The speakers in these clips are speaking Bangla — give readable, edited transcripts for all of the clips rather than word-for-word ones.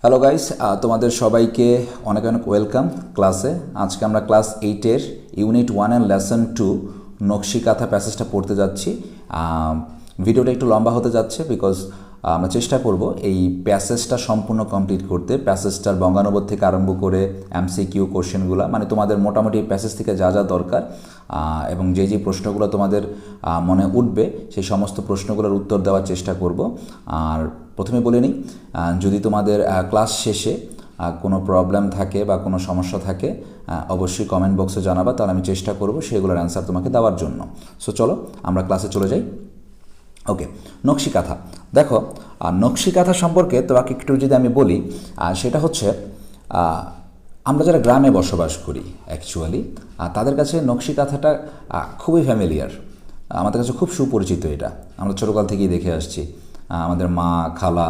হ্যালো গাইস, তোমাদের সবাইকে অনেক অনেক ওয়েলকাম ক্লাসে। আজকে আমরা ক্লাস 8-এর ইউনিট 1 এর লেসন 2 নকশি কাঁথা প্যাসেজটা পড়তে যাচ্ছি। ভিডিওটা একটু লম্বা হতে যাচ্ছে বিকজ আমরা চেষ্টা করব এই প্যাসেজটা সম্পূর্ণ কমপ্লিট করতে। প্যাসেজটার বঙ্গানুবাদ থেকে আরম্ভ করে এমসিকিউ কোশ্চেনগুলো, মানে তোমাদের মোটামুটি প্যাসেজ থেকে যা যা দরকার এবং যে যে প্রশ্নগুলো তোমাদের মনে উঠবে সেই সমস্ত প্রশ্নগুলোর উত্তর দেওয়ার চেষ্টা করব। আর প্রথমে বলে নিই, যদি তোমাদের ক্লাস শেষে কোনো প্রবলেম থাকে বা কোনো সমস্যা থাকে অবশ্যই কমেন্ট বক্সে জানাবা, তাহলে আমি চেষ্টা করব সেগুলোর অ্যান্সার তোমাকে দেওয়ার জন্য। সো চলো আমরা ক্লাসে চলে যাই। ওকে, নকশি কাঁথা। দেখো, নকশি কাঁথা সম্পর্কে তোমাকে একটু যদি আমি বলি, সেটা হচ্ছে আমরা যারা গ্রামে বসবাস করি অ্যাকচুয়ালি তাদের কাছে নকশি কাঁথাটা খুবই ফ্যামিলিয়ার, আমাদের কাছে খুব সুপরিচিত। এটা আমরা ছোটোকাল থেকেই দেখে আসছি। আমাদের মা, খালা,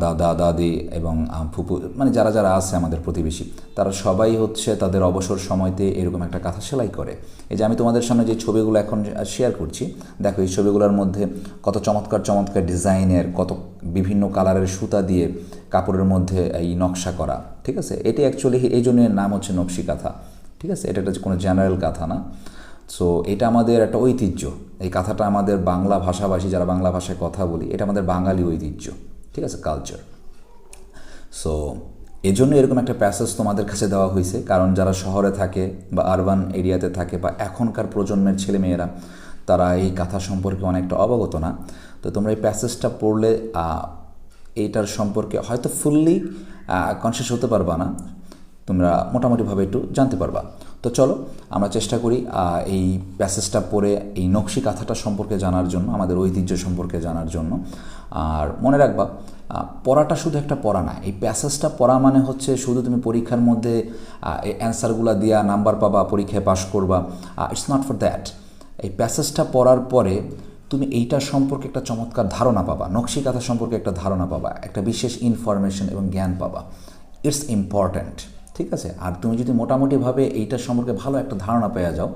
দাদা, দাদি এবং ফুপু, মানে যারা যারা আছে আমাদের প্রতিবেশী, তারা সবাই হচ্ছে তাদের অবসর সময়তে এরকম একটা কাঁথা সেলাই করে। এই যে আমি তোমাদের সামনে যে ছবিগুলো এখন শেয়ার করছি, দেখো এই ছবিগুলোর মধ্যে কত চমৎকার চমৎকার ডিজাইনের, কত বিভিন্ন কালারের সুতা দিয়ে কাপড়ের মধ্যে এই নকশা করা। ঠিক আছে, এটি অ্যাকচুয়ালি এই জন্য নাম হচ্ছে নকশি কাঁথা। ঠিক আছে, এটা একটা কোনো জেনারেল কাঁথা না। সো এটা আমাদের একটা ঐতিহ্য। এই কাঁথাটা আমাদের বাংলা ভাষাভাষী, যারা বাংলা ভাষায় কথা বলি, এটা আমাদের বাঙালি ঐতিহ্য। ঠিক আছে, কালচার। সো এই জন্য এরকম একটা প্যাসেজ তোমাদের কাছে দেওয়া হয়েছে, কারণ যারা শহরে থাকে বা আরবান এরিয়াতে থাকে বা এখনকার প্রজন্মের ছেলেমেয়েরা, তারা এই কাঁথা সম্পর্কে অনেকটা অবগত না। তো তোমরা এই প্যাসেজটা পড়লে এইটার সম্পর্কে হয়তো ফুললি কনসিয়াস হতে পারবা না, তোমরা মোটামুটিভাবে একটু জানতে পারবা। তো চলো আমরা চেষ্টা করি এই প্যাসেজটা পড়ে এই নকশি কাঁথাটা সম্পর্কে জানার জন্য, আমাদের ঐতিহ্য সম্পর্কে জানার জন্য। আর মনে রাখবা, পড়াটা শুধু একটা পড়া না। এই প্যাসেজটা পড়া মানে হচ্ছে শুধু তুমি পরীক্ষার মধ্যে এই অ্যান্সারগুলো দিয়া নাম্বার পাবা, পরীক্ষায় পাশ করবা, ইটস নট ফর দ্যাট। এই প্যাসেজটা পড়ার পরে তুমি এইটার সম্পর্কে একটা চমৎকার ধারণা পাবা, নকশি কাঁথা সম্পর্কে একটা ধারণা পাবা, একটা বিশেষ ইনফরমেশন এবং জ্ঞান পাবা। It's important. ঠিক আছে, আর তুমি যদি মোটামুটিভাবে এইটার সম্পর্কে ভালো একটা ধারণা পেয়ে যাও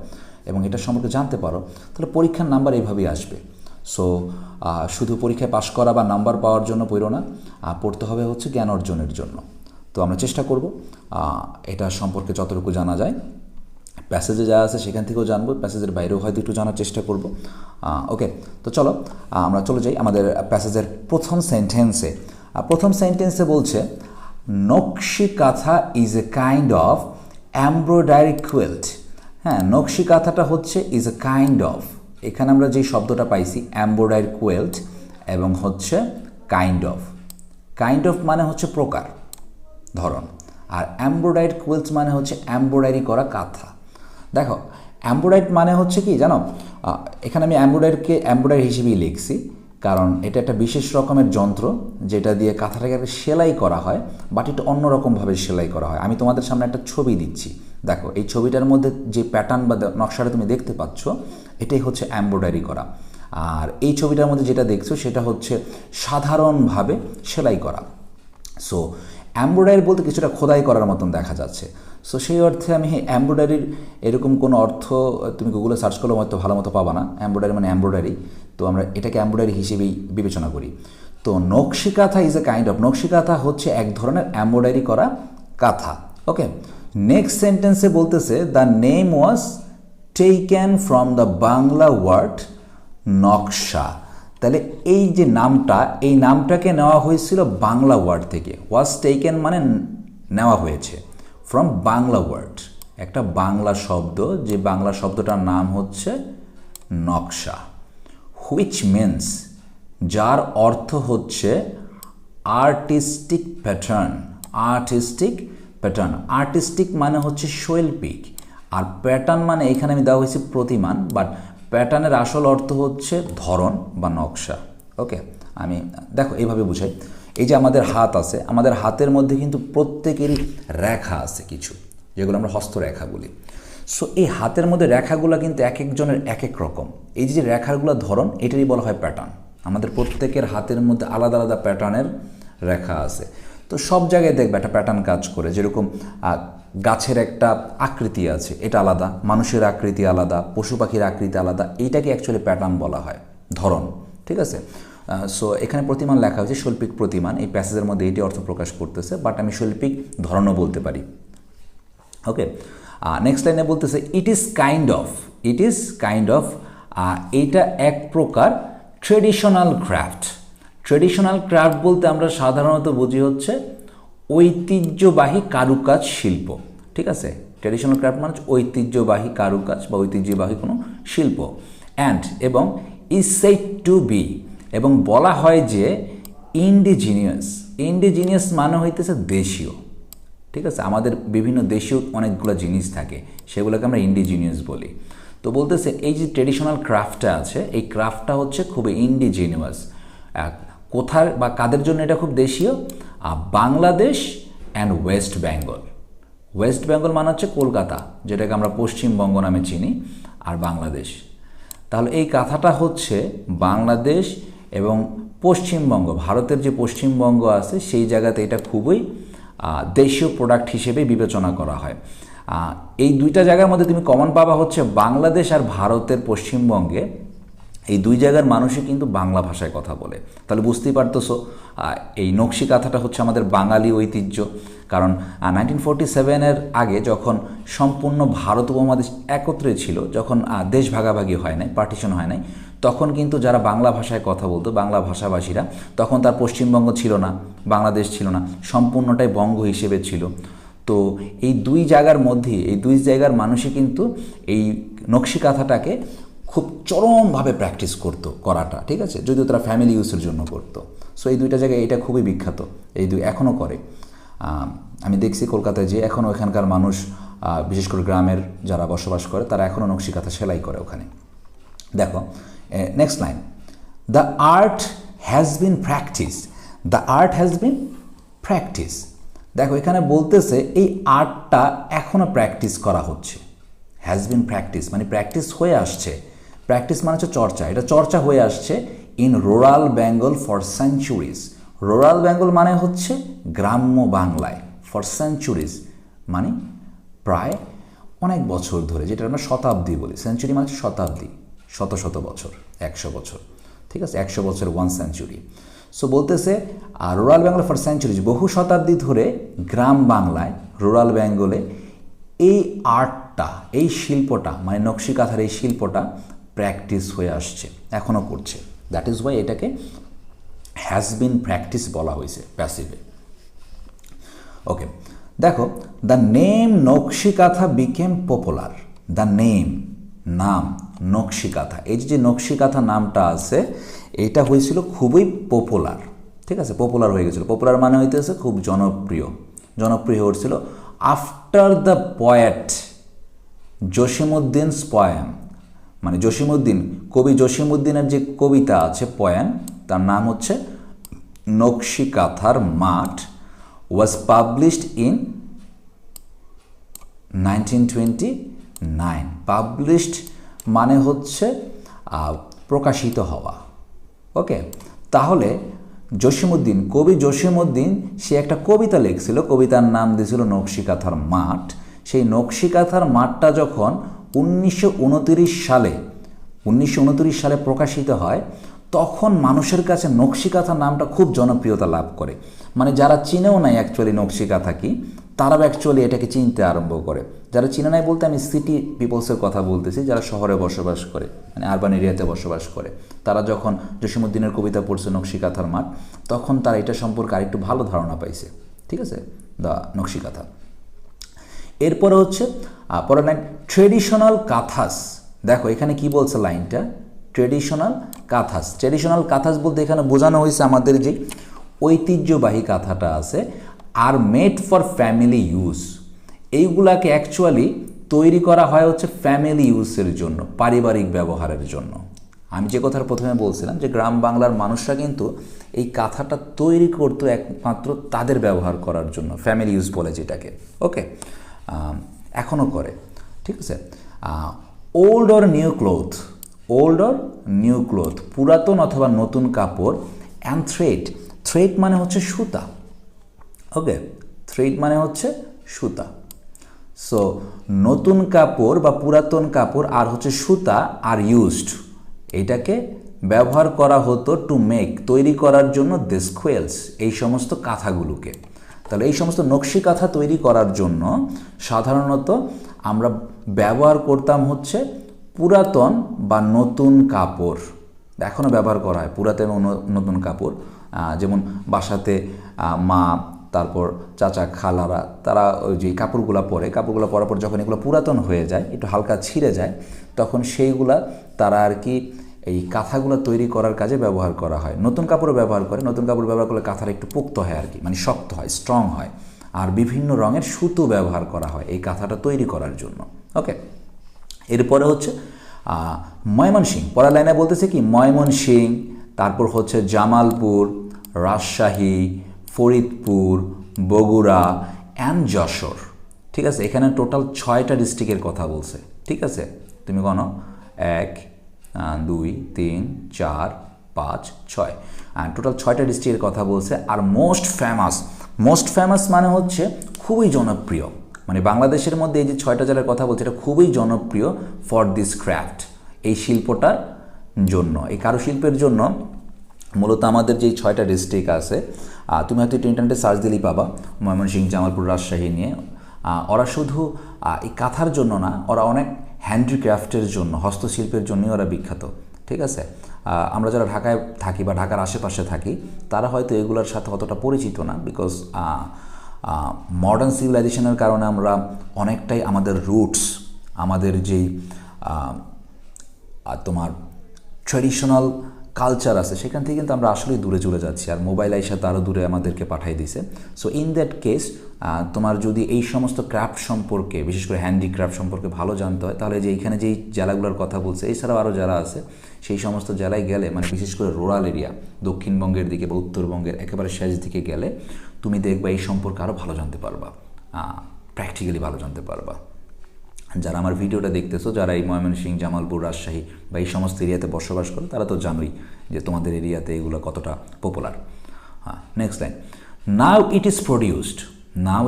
এবং এটার সম্পর্কে জানতে পারো, তাহলে পরীক্ষার নাম্বার এইভাবেই আসবে। সো শুধু পরীক্ষায় পাশ করা বা নাম্বার পাওয়ার জন্য পড়ো না, পড়তে হবে হচ্ছে জ্ঞান অর্জনের জন্য। তো আমরা চেষ্টা করব এটা সম্পর্কে যতটুকু জানা যায়, প্যাসেজে যা আছে সেখান থেকেও জানবো, প্যাসেজের বাইরেও হয়তো একটু জানার চেষ্টা করব। ওকে, তো চলো আমরা চলে যাই আমাদের প্যাসেজের প্রথম সেন্টেন্সে। প্রথম সেন্টেন্সে বলছে, নকশি কাঁথা is a kind of embroidery quilt. হ্যাঁ, নকশি কাঁথাটা হচ্ছে ইজ এ কাইন্ড অফ, এখানে আমরা যে শব্দটা পাইছি এমব্রয়ডারি কুইল্ট এবং হচ্ছে কাইন্ড অফ। কাইন্ড অফ মানে হচ্ছে প্রকার, ধরন, আর এমব্রয়ডারি কুইল্ট মানে হচ্ছে এমব্রয়ডারি করা কাঁথা। দেখো, এমব্রয়ডারি মানে হচ্ছে কি জানো, এখানে আমি এমব্রয়ডারি হিসেবেই লিখছি, কারণ এটা একটা বিশেষ রকমের যন্ত্র যেটা দিয়ে কাঁথাটাকে সেলাই করা হয়, বাট এটা অন্যরকমভাবে সেলাই করা হয়। আমি তোমাদের সামনে একটা ছবি দিচ্ছি, দেখো এই ছবিটার মধ্যে যে প্যাটার্ন বা নকশাটা তুমি দেখতে পাচ্ছ, এটাই হচ্ছে এমব্রয়ডারি করা। আর এই ছবিটার মধ্যে যেটা দেখছো সেটা হচ্ছে সাধারণভাবে সেলাই করা। সো এমব্রয়ডারি বলতে কিছুটা খোদাই করার মতন দেখা যাচ্ছে। সো সেই অর্থে আমি এমব্রয়ডারির এরকম কোনো অর্থ তুমি গুগলে সার্চ করলেও হয়তো ভালো মতো পাবা না। এমব্রয়ডারি মানে এমব্রয়ডারি, তো আমরা এটাকে এমব্রয়ডারি হিসেবেই বিবেচনা করি। তো নকশি কাঁথা ইজ এ কাইন্ড অফ, নকশি কাঁথা হচ্ছে এক ধরনের এমব্রয়ডারি করা কাঁথা। ওকে, নেক্সট সেন্টেন্সে বলতেছে, the name was taken from the Bangla word naksha. তাহলে এই যে নামটা, এই নামটাকে নেওয়া হয়েছিল বাংলা ওয়ার্ড থেকে। ওয়াজ টেকেন মানে নেওয়া হয়েছে ফ্রম বাংলা ওয়ার্ড, একটা বাংলা শব্দ, যে বাংলা শব্দটার নাম হচ্ছে নকশা। হুইচ মিনস, যার অর্থ হচ্ছে artistic pattern. Artistic pattern, artistic মানে হচ্ছে শৈল্পিক, আর প্যাটার্ন মানে এখানে আমি দেওয়া হয়েছে প্রতিমান, বাট প্যাটার্নের আসল অর্থ হচ্ছে ধরন বা নকশা। ওকে, আমি দেখো এইভাবে বুঝাই। এই যে আমাদের হাত আছে, আমাদের হাতের মধ্যে কিন্তু প্রত্যেকেরই রেখা আছে কিছু, যেগুলো আমরা হস্তরেখা বলি। সো এই হাতের মধ্যে রেখাগুলো কিন্তু এক একজনের এক এক রকম। এই যে রেখাগুলোর ধরন, এটারই বলা হয় প্যাটার্ন। আমাদের প্রত্যেকের হাতের মধ্যে আলাদা আলাদা প্যাটার্নের রেখা আছে। তো সব জায়গায় দেখবে একটা প্যাটার্ন কাজ করে। যেরকম গাছের একটা আকৃতি আছে, এটা আলাদা, মানুষের আকৃতি আলাদা, পশু পাখির আকৃতি আলাদা, এইটাকে অ্যাকচুয়ালি প্যাটার্ন বলা হয়, ধরন। ঠিক আছে, সো এখানে প্রতিমান লেখা হয়েছে শৈল্পিক প্রতিমান, এই প্যাসেজের মধ্যে এটি অর্থ প্রকাশ করতেছে, বাট আমি শৈল্পিক ধরনও বলতে পারি। ওকে, নেক্সট লাইনে বলতেছে ইট ইজ কাইন্ড অফ এইটা এক প্রকার ট্রেডিশনাল ক্রাফট। ট্রেডিশনাল ক্রাফট বলতে আমরা সাধারণত বুঝি হচ্ছে ঐতিহ্যবাহী কারুকাজ শিল্প, ঠিক আছে। ট্রেডিশনাল ক্রাফট মানে ঐতিহ্যবাহী কারুকাজ বা ঐতিহ্যবাহী কোনো শিল্প। অ্যান্ড এবং ইজ সেড টু বি, এবং বলা হয় যে ইন্ডিজিনিয়াস মানে হইতেছে দেশীয়, ঠিক আছে। আমাদের বিভিন্ন দেশীয় অনেকগুলো জিনিস থাকে, সেগুলোকে আমরা ইন্ডিজিনিয়াস বলি। তো বলতেছে এই যে ট্রেডিশনাল ক্রাফটটা আছে, এই ক্রাফটটা হচ্ছে খুবই ইন্ডিজিনিয়াস। কোথার বা কাদের জন্য এটা খুব দেশীয়? Bangladesh and West Bengal. West Bengal মানে হচ্ছে কলকাতা, যেটাকে আমরা পশ্চিমবঙ্গ নামে চিনি, আর বাংলাদেশ। তাহলে এই কথাটা হচ্ছে বাংলাদেশ এবং পশ্চিমবঙ্গ, ভারতের যে পশ্চিমবঙ্গ আছে সেই জায়গাতে এটা খুবই দেশীয় প্রোডাক্ট হিসেবে বিবেচনা করা হয়। এই দুইটা জায়গার মধ্যে তুমি কমন পাবা হচ্ছে বাংলাদেশ আর ভারতের পশ্চিমবঙ্গে এই দুই জায়গার মানুষই কিন্তু বাংলা ভাষায় কথা বলে। তাহলে বুঝতেই পারতেছো এই নকশি কাঁথাটা হচ্ছে আমাদের বাঙালি ঐতিহ্য। কারণ 1947-এর আগে যখন সম্পূর্ণ ভারত উপমহাদেশ একত্রে ছিল, যখন দেশ ভাগাভাগি হয় নাই, পার্টিশন হয় নাই, তখন কিন্তু যারা বাংলা ভাষায় কথা বলতো, বাংলা ভাষাভাষীরা, তখন তার পশ্চিমবঙ্গ ছিল না, বাংলাদেশ ছিল না, সম্পূর্ণটাই বঙ্গ হিসেবে ছিল। তো এই দুই জায়গার মধ্যে এই দুই জায়গার মানুষই কিন্তু এই নকশি কাঁথাটাকে খুব চরমভাবে প্র্যাকটিস করাটা, ঠিক আছে, যদিও তারা ফ্যামিলি ইউজের জন্য করতো। সো এই দুইটা জায়গায় এটা খুবই বিখ্যাত, এই দুই এখনও করে। আমি দেখছি কলকাতায় যে এখনও এখানকার মানুষ, বিশেষ করে গ্রামের যারা বসবাস করে, তারা এখনও নকশি কাঁথা সেলাই করে ওখানে। দেখো next line, the art has been practice. দেখো এখানে বলতেছে এই আর্টটা এখনও প্র্যাকটিস করা হচ্ছে। হ্যাজ বিন প্র্যাকটিস মানে প্র্যাকটিস হয়ে আসছে। প্র্যাকটিস মানে হচ্ছে চর্চা, এটা চর্চা হয়ে আসছে in rural Bengal for centuries. Rural Bengal মানে হচ্ছে গ্রাম্য বাংলায়, ফর সেঞ্চুরিজ মানে প্রায় অনেক বছর ধরে, যেটা আমরা শতাব্দী বলি। সেঞ্চুরি মানে শতাব্দী, শত শত বছর, 100 বছর, ঠিক আছে, 100 বছর 1 সেঞ্চুরি। সো বলতেছে রুরাল বেঙ্গল ফর সেঞ্চুরিজ, বহু শতাব্দী ধরে গ্রাম বাংলায়, রুরাল বেঙ্গলে এই আর্টটা, এই শিল্পটা মানে নকশি কাঁথার এই শিল্পটা প্র্যাকটিস হয়ে আসছে, এখনও করছে। দ্যাট ইজ ওয়াই এটাকে হ্যাজ বিন প্র্যাকটিস বলা হয়েছে প্যাসিভে। ওকে, দেখো দ্য নেম নকশি কাঁথা বিকেম পপুলার। দ্য নাম নকশি কাঁথা, এই যে নকশি কাঁথা নামটা আছে, এটা হয়েছিল খুবই পপুলার, ঠিক আছে, পপুলার হয়ে গেছিলো। পপুলার মানে হইতেছে খুব জনপ্রিয় হয়ে উঠছিল আফটার দ্য পয়েট জসিমউদ্দিনস পোয়েম। মানে কবি জসিমউদ্দিনের যে কবিতা আছে, পোয়েম, তার নাম হচ্ছে নকশি কাঁথার মাঠ, ওয়াজ পাবলিশড ইন 1929। পাবলিশড মানে হচ্ছে প্রকাশিত হওয়া। ওকে, তাহলে কবি জসিমউদ্দিন সে একটা কবিতা লিখছিল, কবিতার নাম দিয়েছিল নকশি কাঁথার মাঠ। সেই নকশি কাঁথার মাঠটা যখন 1929 সালে প্রকাশিত হয়, তখন মানুষের কাছে নকশি কাঁথা নামটা খুব জনপ্রিয়তা লাভ করে। মানে যারা চিনেও নাই অ্যাকচুয়ালি নকশি কাঁথা কি, তারাও অ্যাকচুয়ালি এটাকে চিনতে আরম্ভ করে। যারা চিনে নাই বলতে আমি সিটি পিপলসের কথা বলতেছি, যারা শহরে বসবাস করে, মানে আরবান এরিয়াতে বসবাস করে, তারা যখন জসিমউদ্দিনের কবিতা পড়ছে নকশি কাঁথার মাঠ, তখন তারা এটা সম্পর্কে আরেকটু ভালো ধারণা পাইছে, ঠিক আছে, দ্য নকশি কাঁথা। এরপরে হচ্ছে পরের লাইন, ট্রেডিশনাল কাঁথাস। দেখো এখানে কি বলছে লাইনটা, ট্রেডিশনাল কাঁথাস বলতে এখানে বোঝানো হয়েছে আমাদের যে ঐতিহ্যবাহী কাঁথাটা আছে, are made for family use. এইগুলাকে অ্যাকচুয়ালি তৈরি করা হয় হচ্ছে ফ্যামিলি ইউজের জন্য, পারিবারিক ব্যবহারের জন্য। আমি যে কথাটা প্রথমে বলছিলাম যে গ্রাম বাংলার মানুষরা কিন্তু এই কাঁথাটা তৈরি করতো একমাত্র তাদের ব্যবহার করার জন্য, ফ্যামিলি ইউজ বলে যেটাকে। ওকে, এখনও করে, ঠিক আছে। ওল্ড অর নিউ ক্লোথ, পুরাতন অথবা নতুন কাপড়। অ্যান্ড থ্রেড মানে হচ্ছে সুতা। ওকে, থ্রেড মানে হচ্ছে সুতা। সো নতুন কাপড় বা পুরাতন কাপড় আর হচ্ছে সুতা আর ইউজড, এইটাকে ব্যবহার করা হতো টু মেক তৈরি করার জন্য দিস কোয়েলস এই সমস্ত কাঁথাগুলোকে। তাহলে এই সমস্ত নকশি কাঁথা তৈরি করার জন্য সাধারণত আমরা ব্যবহার করতাম হচ্ছে পুরাতন বা নতুন কাপড়। এখনও ব্যবহার করা হয় পুরাতন এবং নতুন কাপড়, যেমন বাসাতে মা তারপর চাচা খালারা তারা ওই যে কাপড়গুলো পরার পর যখন এগুলো পুরাতন হয়ে যায়, একটু হালকা ছিঁড়ে যায়, তখন সেইগুলা তারা আর কি এই কাঁথাগুলো তৈরি করার কাজে ব্যবহার করা হয়। নতুন কাপড়ও ব্যবহার করে, নতুন কাপড় ব্যবহার করলে কাঁথাটা একটু পোক্ত হয় আর কি, মানে শক্ত হয়, স্ট্রং হয়। আর বিভিন্ন রঙের সুতো ব্যবহার করা হয় এই কাঁথাটা তৈরি করার জন্য। ওকে, এরপরে হচ্ছে ময়মনসিংহ, পরের লাইনে বলতেছে কি ময়মনসিংহ, তারপর হচ্ছে জামালপুর, রাজশাহী, ফরিদপুর, বগুড়া অ্যান্ড যশোর। ঠিক আছে, এখানে টোটাল 6টা ডিস্ট্রিক্টের কথা বলছে। ঠিক আছে, তুমি গণো 1 2 3 4 5 6, টোটাল 6টা ডিস্ট্রিক্টের কথা বলছে। আর মোস্ট ফেমাস মানে হচ্ছে খুবই জনপ্রিয়, মানে বাংলাদেশের মধ্যে এই যে 6টা জেলার কথা বলছে এটা খুবই জনপ্রিয় ফর দিস ক্রাফট, এই শিল্পটার জন্য, এই কারুশিল্পের জন্য। মূলত আমাদের যেই 6টা ডিস্ট্রিক্ট আছে, তুমি হয়তো একটু ইন্টারনেটে সার্চ দিলেই পাবা ময়মনসিংহ, জামালপুর, রাজশাহী নিয়ে। ওরা শুধু এই কাঁথার জন্য না, ওরা অনেক হ্যান্ডিক্রাফটের জন্য, হস্তশিল্পের জন্যই ওরা বিখ্যাত। ঠিক আছে, আমরা যারা ঢাকায় থাকি বা ঢাকার আশেপাশে থাকি তারা হয়তো এগুলোর সাথে অতটা পরিচিত না, বিকজ মডার্ন সিভিলাইজেশনের কারণে আমরা অনেকটাই আমাদের রুটস, আমাদের যেই তোমার ট্র্যাডিশনাল কালচার আছে সেখান থেকে কিন্তু আমরা আসলেই দূরে চলে যাচ্ছি, আর মোবাইল আইসা তারও দূরে আমাদেরকে পাঠিয়ে দিছে। সো ইন দ্যাট কেস তোমার যদি এই সমস্ত ক্রাফট সম্পর্কে, বিশেষ করে হ্যান্ডিক্রাফট সম্পর্কে ভালো জানতে হয়, তাহলে যে এইখানে যেই জেলাগুলোর কথা বলছে এছাড়াও আরও যারা আছে সেই সমস্ত জেলায় গেলে, মানে বিশেষ করে রুরাল এরিয়া দক্ষিণবঙ্গের দিকে বা উত্তরবঙ্গের একেবারে শেষ দিকে গেলে তুমি দেখবা এই সম্পর্কে আরও ভালো জানতে পারবা, প্র্যাকটিক্যালি ভালো জানতে পারবা। যারা আমার ভিডিওটা দেখতেছো, যারা এই ময়মনসিংহ, জামালপুর, রাজশাহী বা এই সমস্ত এরিয়াতে বসবাস করো, তারা তো জানোই যে তোমাদের এরিয়াতে এগুলো কতটা popular. Next line, now it is produced. Now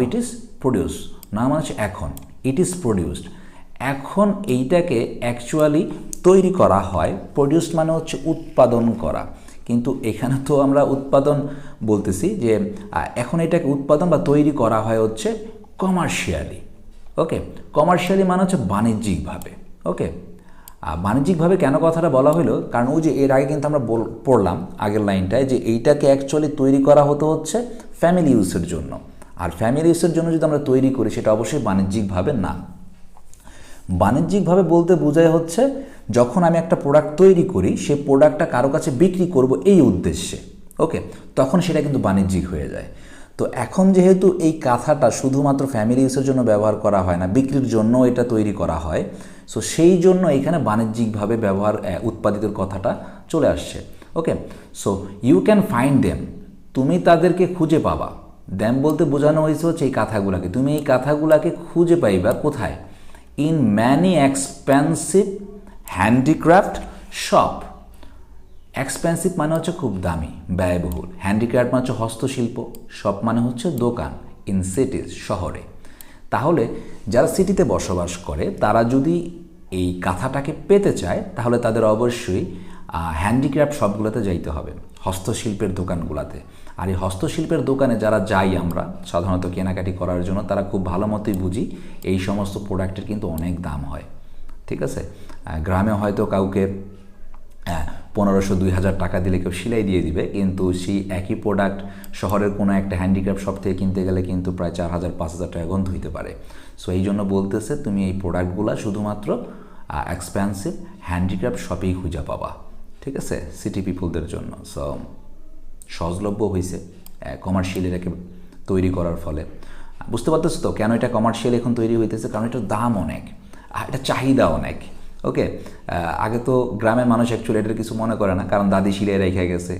মানে হচ্ছে এখন, ইট ইজ প্রডিউসড এখন এইটাকে অ্যাকচুয়ালি তৈরি করা হয়। প্রডিউসড মানে হচ্ছে উৎপাদন করা, কিন্তু এখানে তো আমরা উৎপাদন বলতেছি যে এখন এটাকে উৎপাদন বা তৈরি করা হয় হচ্ছে কমার্শিয়ালি। ওকে, কমার্শিয়ালি মানে হচ্ছে বাণিজ্যিকভাবে। ওকে, বাণিজ্যিকভাবে কেন কথাটা বলা হলো, কারণ ওই যে এর আগে কিন্তু আমরা পড়লাম আগের লাইনটায় যে এইটাকে অ্যাকচুয়ালি তৈরি করা হতো হচ্ছে ফ্যামিলি ইউজের জন্য, আর ফ্যামিলি ইউজের জন্য যদি আমরা তৈরি করি সেটা অবশ্যই বাণিজ্যিকভাবে না। বাণিজ্যিকভাবে বলতে বোঝায় হচ্ছে যখন আমি একটা প্রোডাক্ট তৈরি করি সেই প্রোডাক্টটা কারো কাছে বিক্রি করব এই উদ্দেশ্যে, ওকে, তখন সেটা কিন্তু বাণিজ্যিক হয়ে যায়। তো এখন যেহেতু এই কাঁথাটা শুধুমাত্র ফ্যামিলি ইউজের জন্য ব্যবহার করা হয় না, বিক্রির জন্য এটা তৈরি করা হয়, সো সেই জন্য এখানে বাণিজ্যিকভাবে উৎপাদিত কথাটা চলে আসছে। Okay, so you can find them, তুমি তাদেরকে খুঁজে পাবা। দেম বলতে বোঝানো হয়েছে হচ্ছে এই কাঁথাগুলাকে, তুমি এই কাঁথাগুলাকে খুঁজে পাইবা কোথায়? In many expensive handicraft shop. Expensive মানে হচ্ছে খুব দামি, ব্যয়বহুল। হ্যান্ডিক্রাফট মানে হচ্ছে হস্তশিল্প, শপ মানে হচ্ছে দোকান। ইন সিটিজ, শহরে। তাহলে যারা সিটিতে বসবাস করে তারা যদি এই কাঁথাটাকে পেতে চায় তাহলে তাদের অবশ্যই হ্যান্ডিক্রাফট শপগুলোতে যাইতে হবে, হস্তশিল্পের দোকানগুলোতে। আর এই হস্তশিল্পের দোকানে যারা যাই আমরা সাধারণত কেনাকাটি করার জন্য, তারা খুব ভালো মতোই বুঝি এই সমস্ত প্রোডাক্টের কিন্তু অনেক দাম হয়। ঠিক আছে, গ্রামে হয়তো কাউকে 1500-2000 টাকা দিলে কেউ সেলাই দিয়ে দিবে, কিন্তু সেই একই প্রোডাক্ট শহরের কোনো একটা হ্যান্ডিক্রাফট শপ থেকে কিনতে গেলে কিন্তু প্রায় 4000-5000 টাকা গন্ধ হইতে পারে। সো এই জন্য বলতেছে তুমি এই প্রোডাক্টগুলো শুধুমাত্র এক্সপেন্সিভ হ্যান্ডিক্রাফট শপেই খুঁজে পাবা। ঠিক আছে, সিটি পিপুলদের জন্য। সো সহজলভ্য হয়েছে কমার্শিয়াল এটাকে তৈরি করার ফলে। বুঝতে পারতেছো তো কেন এটা কমার্শিয়াল এখন তৈরি হইতেছে? কারণ এটার দাম অনেক, এটা চাহিদা অনেক। ওকে, আগে তো গ্রামের মানুষ অ্যাকচুয়ালি এটার কিছু মনে করে না, কারণ দাদি সিলাই রেখে গেছে,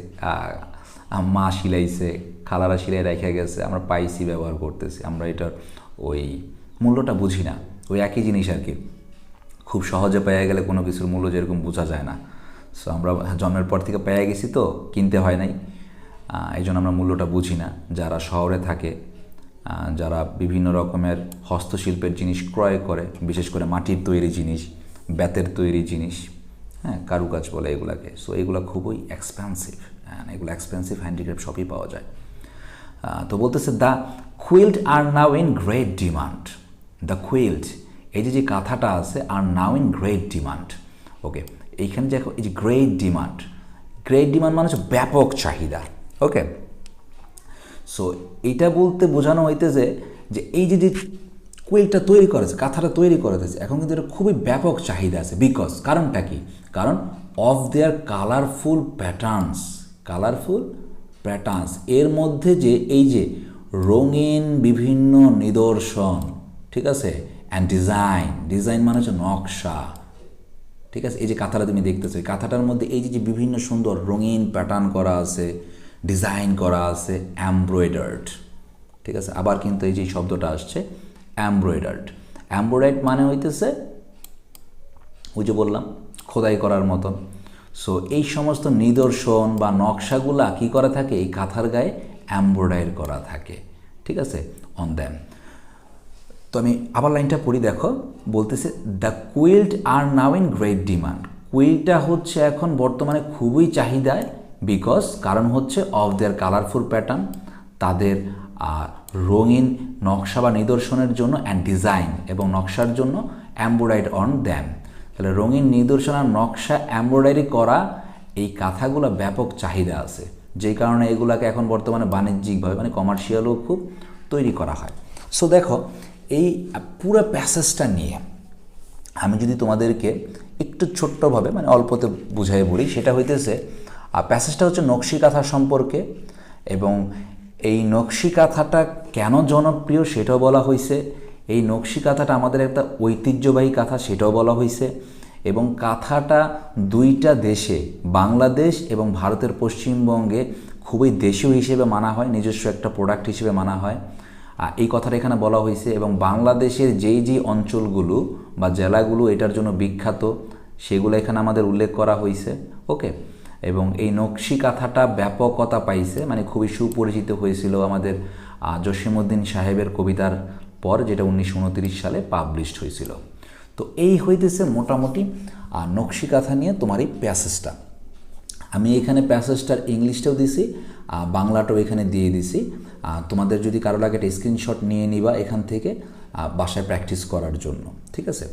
মা সিলাইছে, খালারা সিলাই রেখে গেছে, আমরা পাইছি, ব্যবহার করতেছি, আমরা এটার ওই মূল্যটা বুঝি না। ওই একই জিনিস আর কি, খুব সহজে পেয়ে গেলে কোনো কিছুর মূল্য যেরকম বোঝা যায় না। সো আমরা জন্মের পর থেকে পেয়ে গেছি তো, কিনতে হয় নাই, এই জন্য আমরা মূল্যটা বুঝি না। যারা শহরে থাকে, যারা বিভিন্ন রকমের হস্তশিল্পের জিনিস ক্রয় করে, বিশেষ করে মাটির তৈরি জিনিস, বেতের তৈরি জিনিস, হ্যাঁ, কারুকাজ বলে এগুলাকে। সো এগুলো খুবই এক্সপেন্সিভ, এগুলো এক্সপেন্সিভ হ্যান্ডিক্রাফট শপই পাওয়া যায়। তো বলতেছে the quilt are now in great demand. The quilt, এই যে কাঁথাটা আছে, are now in great demand. Okay, এইখানে দেখো এই যে গ্রেট ডিমান্ড, গ্রেট ডিমান্ড মানে হচ্ছে ব্যাপক চাহিদা। ওকে, সো এইটা বলতে বোঝানো হইতেছে যে এই যে কুইলটা তৈরি করেছে, কাঁথাটা তৈরি করেছে, এখন কিন্তু এটা খুবই ব্যাপক চাহিদা আছে। বিকজ, কারণটা কি? কারণ অফ দেয়ার কালারফুল প্যাটার্নস, এর মধ্যে যে এই যে রঙিন বিভিন্ন নিদর্শন, ঠিক আছে, অ্যান্ড ডিজাইন মানে হচ্ছে নকশা, ঠিক আছে। এই যে কাঁথাটা তুমি দেখতেছো, এই কাঁথাটার মধ্যে এই যে বিভিন্ন সুন্দর রঙিন প্যাটার্ন করা আছে, ডিজাইন করা আছে, এমব্রয়ডার্ড, ঠিক আছে। আবার কিন্তু এই যে শব্দটা আসছে এমব্রয়ডার্ড মানে হইতেছে ওই যে বললাম খোদাই করার মতন। সো এই সমস্ত নিদর্শন বা নকশাগুলা কি করা থাকে, এই কাঁথার গায়ে এমব্রয়ডারি করা থাকে, ঠিক আছে, অন দ্যাম। তো আমি আবার লাইনটা পড়ি, দেখো বলতেছে the quilt are now in great demand. কুইলটা হচ্ছে এখন বর্তমানে খুবই চাহিদায়, বিকজ কারণ হচ্ছে অফ দেয়ার কালারফুল প্যাটার্ন, তাদের রঙিন নকশা বা নিদর্শনের জন্য, অ্যান্ড ডিজাইন এবং নকশার জন্য, এমব্রয়ডারি অন দ্যাম। তাহলে রঙিন নিদর্শন আর নকশা এমব্রয়ডারি করা এই কাঁথাগুলো ব্যাপক চাহিদা আছে, যেই কারণে এগুলাকে এখন বর্তমানে বাণিজ্যিকভাবে মানে কমার্শিয়ালও খুব তৈরি করা হয়। সো দেখো এই পুরো প্যাসেজটা নিয়ে আমি যদি তোমাদেরকে একটু ছোট্টভাবে মানে অল্পতে বুঝাই বলি, সেটা হইতেছে প্যাসেজটা হচ্ছে নকশি কাঁথা সম্পর্কে, এবং এই নকশি কাঁথাটা কেন জনপ্রিয় সেটাও বলা হয়েছে। এই নকশি কাঁথাটা আমাদের একটা ঐতিহ্যবাহী কাঁথা সেটাও বলা হয়েছে, এবং কাঁথাটা দুইটা দেশে, বাংলাদেশ এবং ভারতের পশ্চিমবঙ্গে খুবই দেশীয় হিসেবে মানা হয়, নিজস্ব একটা প্রোডাক্ট হিসেবে মানা হয়, এই কথাটা এখানে বলা হয়েছে। এবং বাংলাদেশের যেই অঞ্চলগুলো বা জেলাগুলো এটার জন্য বিখ্যাত সেগুলো এখানে আমাদের উল্লেখ করা হয়েছে। ওকে, এবং এই নকশি কাঁথাটা ব্যাপকতা পাইছে, মানে খুবই সুপরিচিত হয়েছিল আমাদের জসিমউদ্দিন সাহেবের কবিতার পর, যেটা 1929 সালে পাবলিশড হয়েছিল। তো এই হইতেছে মোটামুটি নকশি কাঁথা নিয়ে তোমার এই প্যাসেজটা। আমি এখানে প্যাসেজটার ইংলিশটাও দিছি, বাংলাটাও এখানে দিয়ে দিছি। তোমাদের যদি কারো লাগে একটা স্ক্রিনশট নিয়ে নিবা এখান থেকে বাসায় প্র্যাকটিস করার জন্য, ঠিক আছে।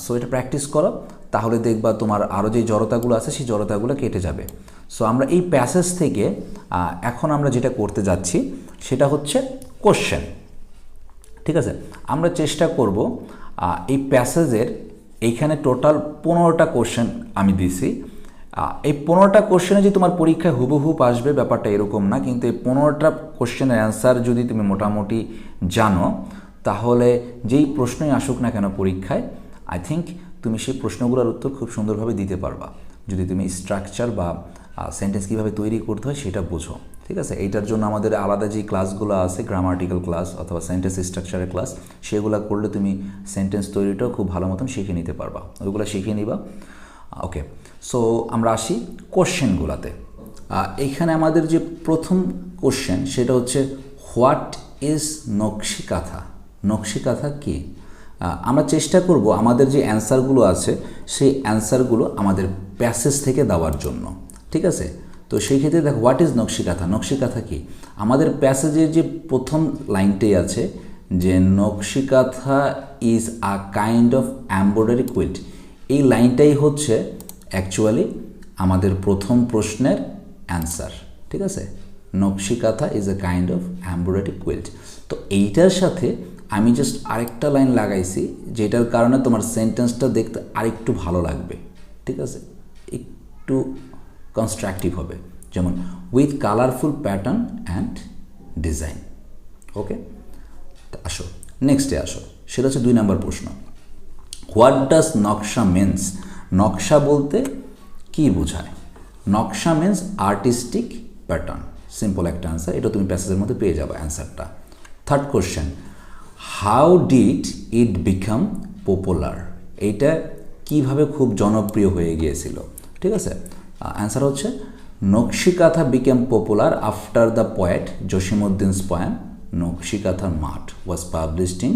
সো এটা প্র্যাকটিস করো, তাহলে দেখবা তোমার আরও যে জড়তাগুলো আছে সেই জড়তাগুলো কেটে যাবে। সো আমরা এই প্যাসেজ থেকে এখন আমরা যেটা করতে যাচ্ছি সেটা হচ্ছে কোশ্চেন, ঠিক আছে। আমরা চেষ্টা করব এই প্যাসেজের এইখানে টোটাল 15টা কোশ্চেন আমি দিছি। এই 15টা কোশ্চেনে যে তোমার পরীক্ষায় হুবহুব আসবে ব্যাপারটা এরকম না, কিন্তু এই 15টা কোশ্চেনের অ্যান্সার যদি তুমি মোটামুটি জানো, তাহলে যেই প্রশ্নই আসুক না কেন পরীক্ষায়, আই থিঙ্ক তুমি সেই প্রশ্নগুলোর উত্তর খুব সুন্দরভাবে দিতে পারবা, যদি তুমি স্ট্রাকচার বা সেন্টেন্স কীভাবে তৈরি করতে হয় সেটা বোঝো, ঠিক আছে। এইটার জন্য আমাদের আলাদা যে ক্লাসগুলো আছে, গ্রামাটিক্যাল ক্লাস অথবা সেন্টেন্স স্ট্রাকচারের ক্লাস, সেগুলো করলে তুমি সেন্টেন্স তৈরিটাও খুব ভালো মতন শিখে নিতে পারবা, ওইগুলো শিখে নিবা। ওকে, সো আমরা আসি কোশ্চেনগুলোতে। এইখানে আমাদের যে প্রথম কোশ্চেন সেটা হচ্ছে হোয়াট ইজ নকশি কাঁথা। নকশি কাঁথা কী? আমরা চেষ্টা করব আমাদের যে অ্যান্সারগুলো আছে সেই অ্যান্সারগুলো আমাদের প্যাসেজ থেকে দেওয়ার জন্য, ঠিক আছে। তো সেই ক্ষেত্রে দেখো হোয়াট ইজ নকশি কাঁথা। নকশি কাঁথা কী? আমাদের প্যাসেজের যে প্রথম লাইনটাই আছে যে নকশি কাঁথা is a kind of embroidery quilt, এই লাইনটাই হচ্ছে অ্যাকচুয়ালি আমাদের প্রথম প্রশ্নের অ্যান্সার, ঠিক আছে। নকশি কাঁথা is a kind of embroidery quilt. তো এইটার সাথে আমি জাস্ট আরেকটা লাইন লাগাইছি, যেটার কারণে তোমার সেন্টেন্সটা দেখতে আরেকটু ভালো লাগবে, ঠিক আছে, একটু কনস্ট্রাকটিভ হবে। যেমন with colourful pattern and design. Okay, তো আসো নেক্সটে আসো, সেটা হচ্ছে 2 নম্বর প্রশ্ন। What does naksha means? নকশা বলতে কি বোঝায়? Naksha means artistic pattern. Simple একটা অ্যান্সার, এটা তুমি প্যাসেজের মধ্যে পেয়ে যাবে অ্যান্সারটা। Third question, how did it become popular? এইটা কিভাবে খুব জনপ্রিয় হয়ে গিয়েছিল, ঠিক আছে। অ্যান্সার হচ্ছে Nakshi Kantha became popular after the poet Jasimuddin's poem Nakshi Kantha মাঠ ওয়াজ পাবলিশড ইন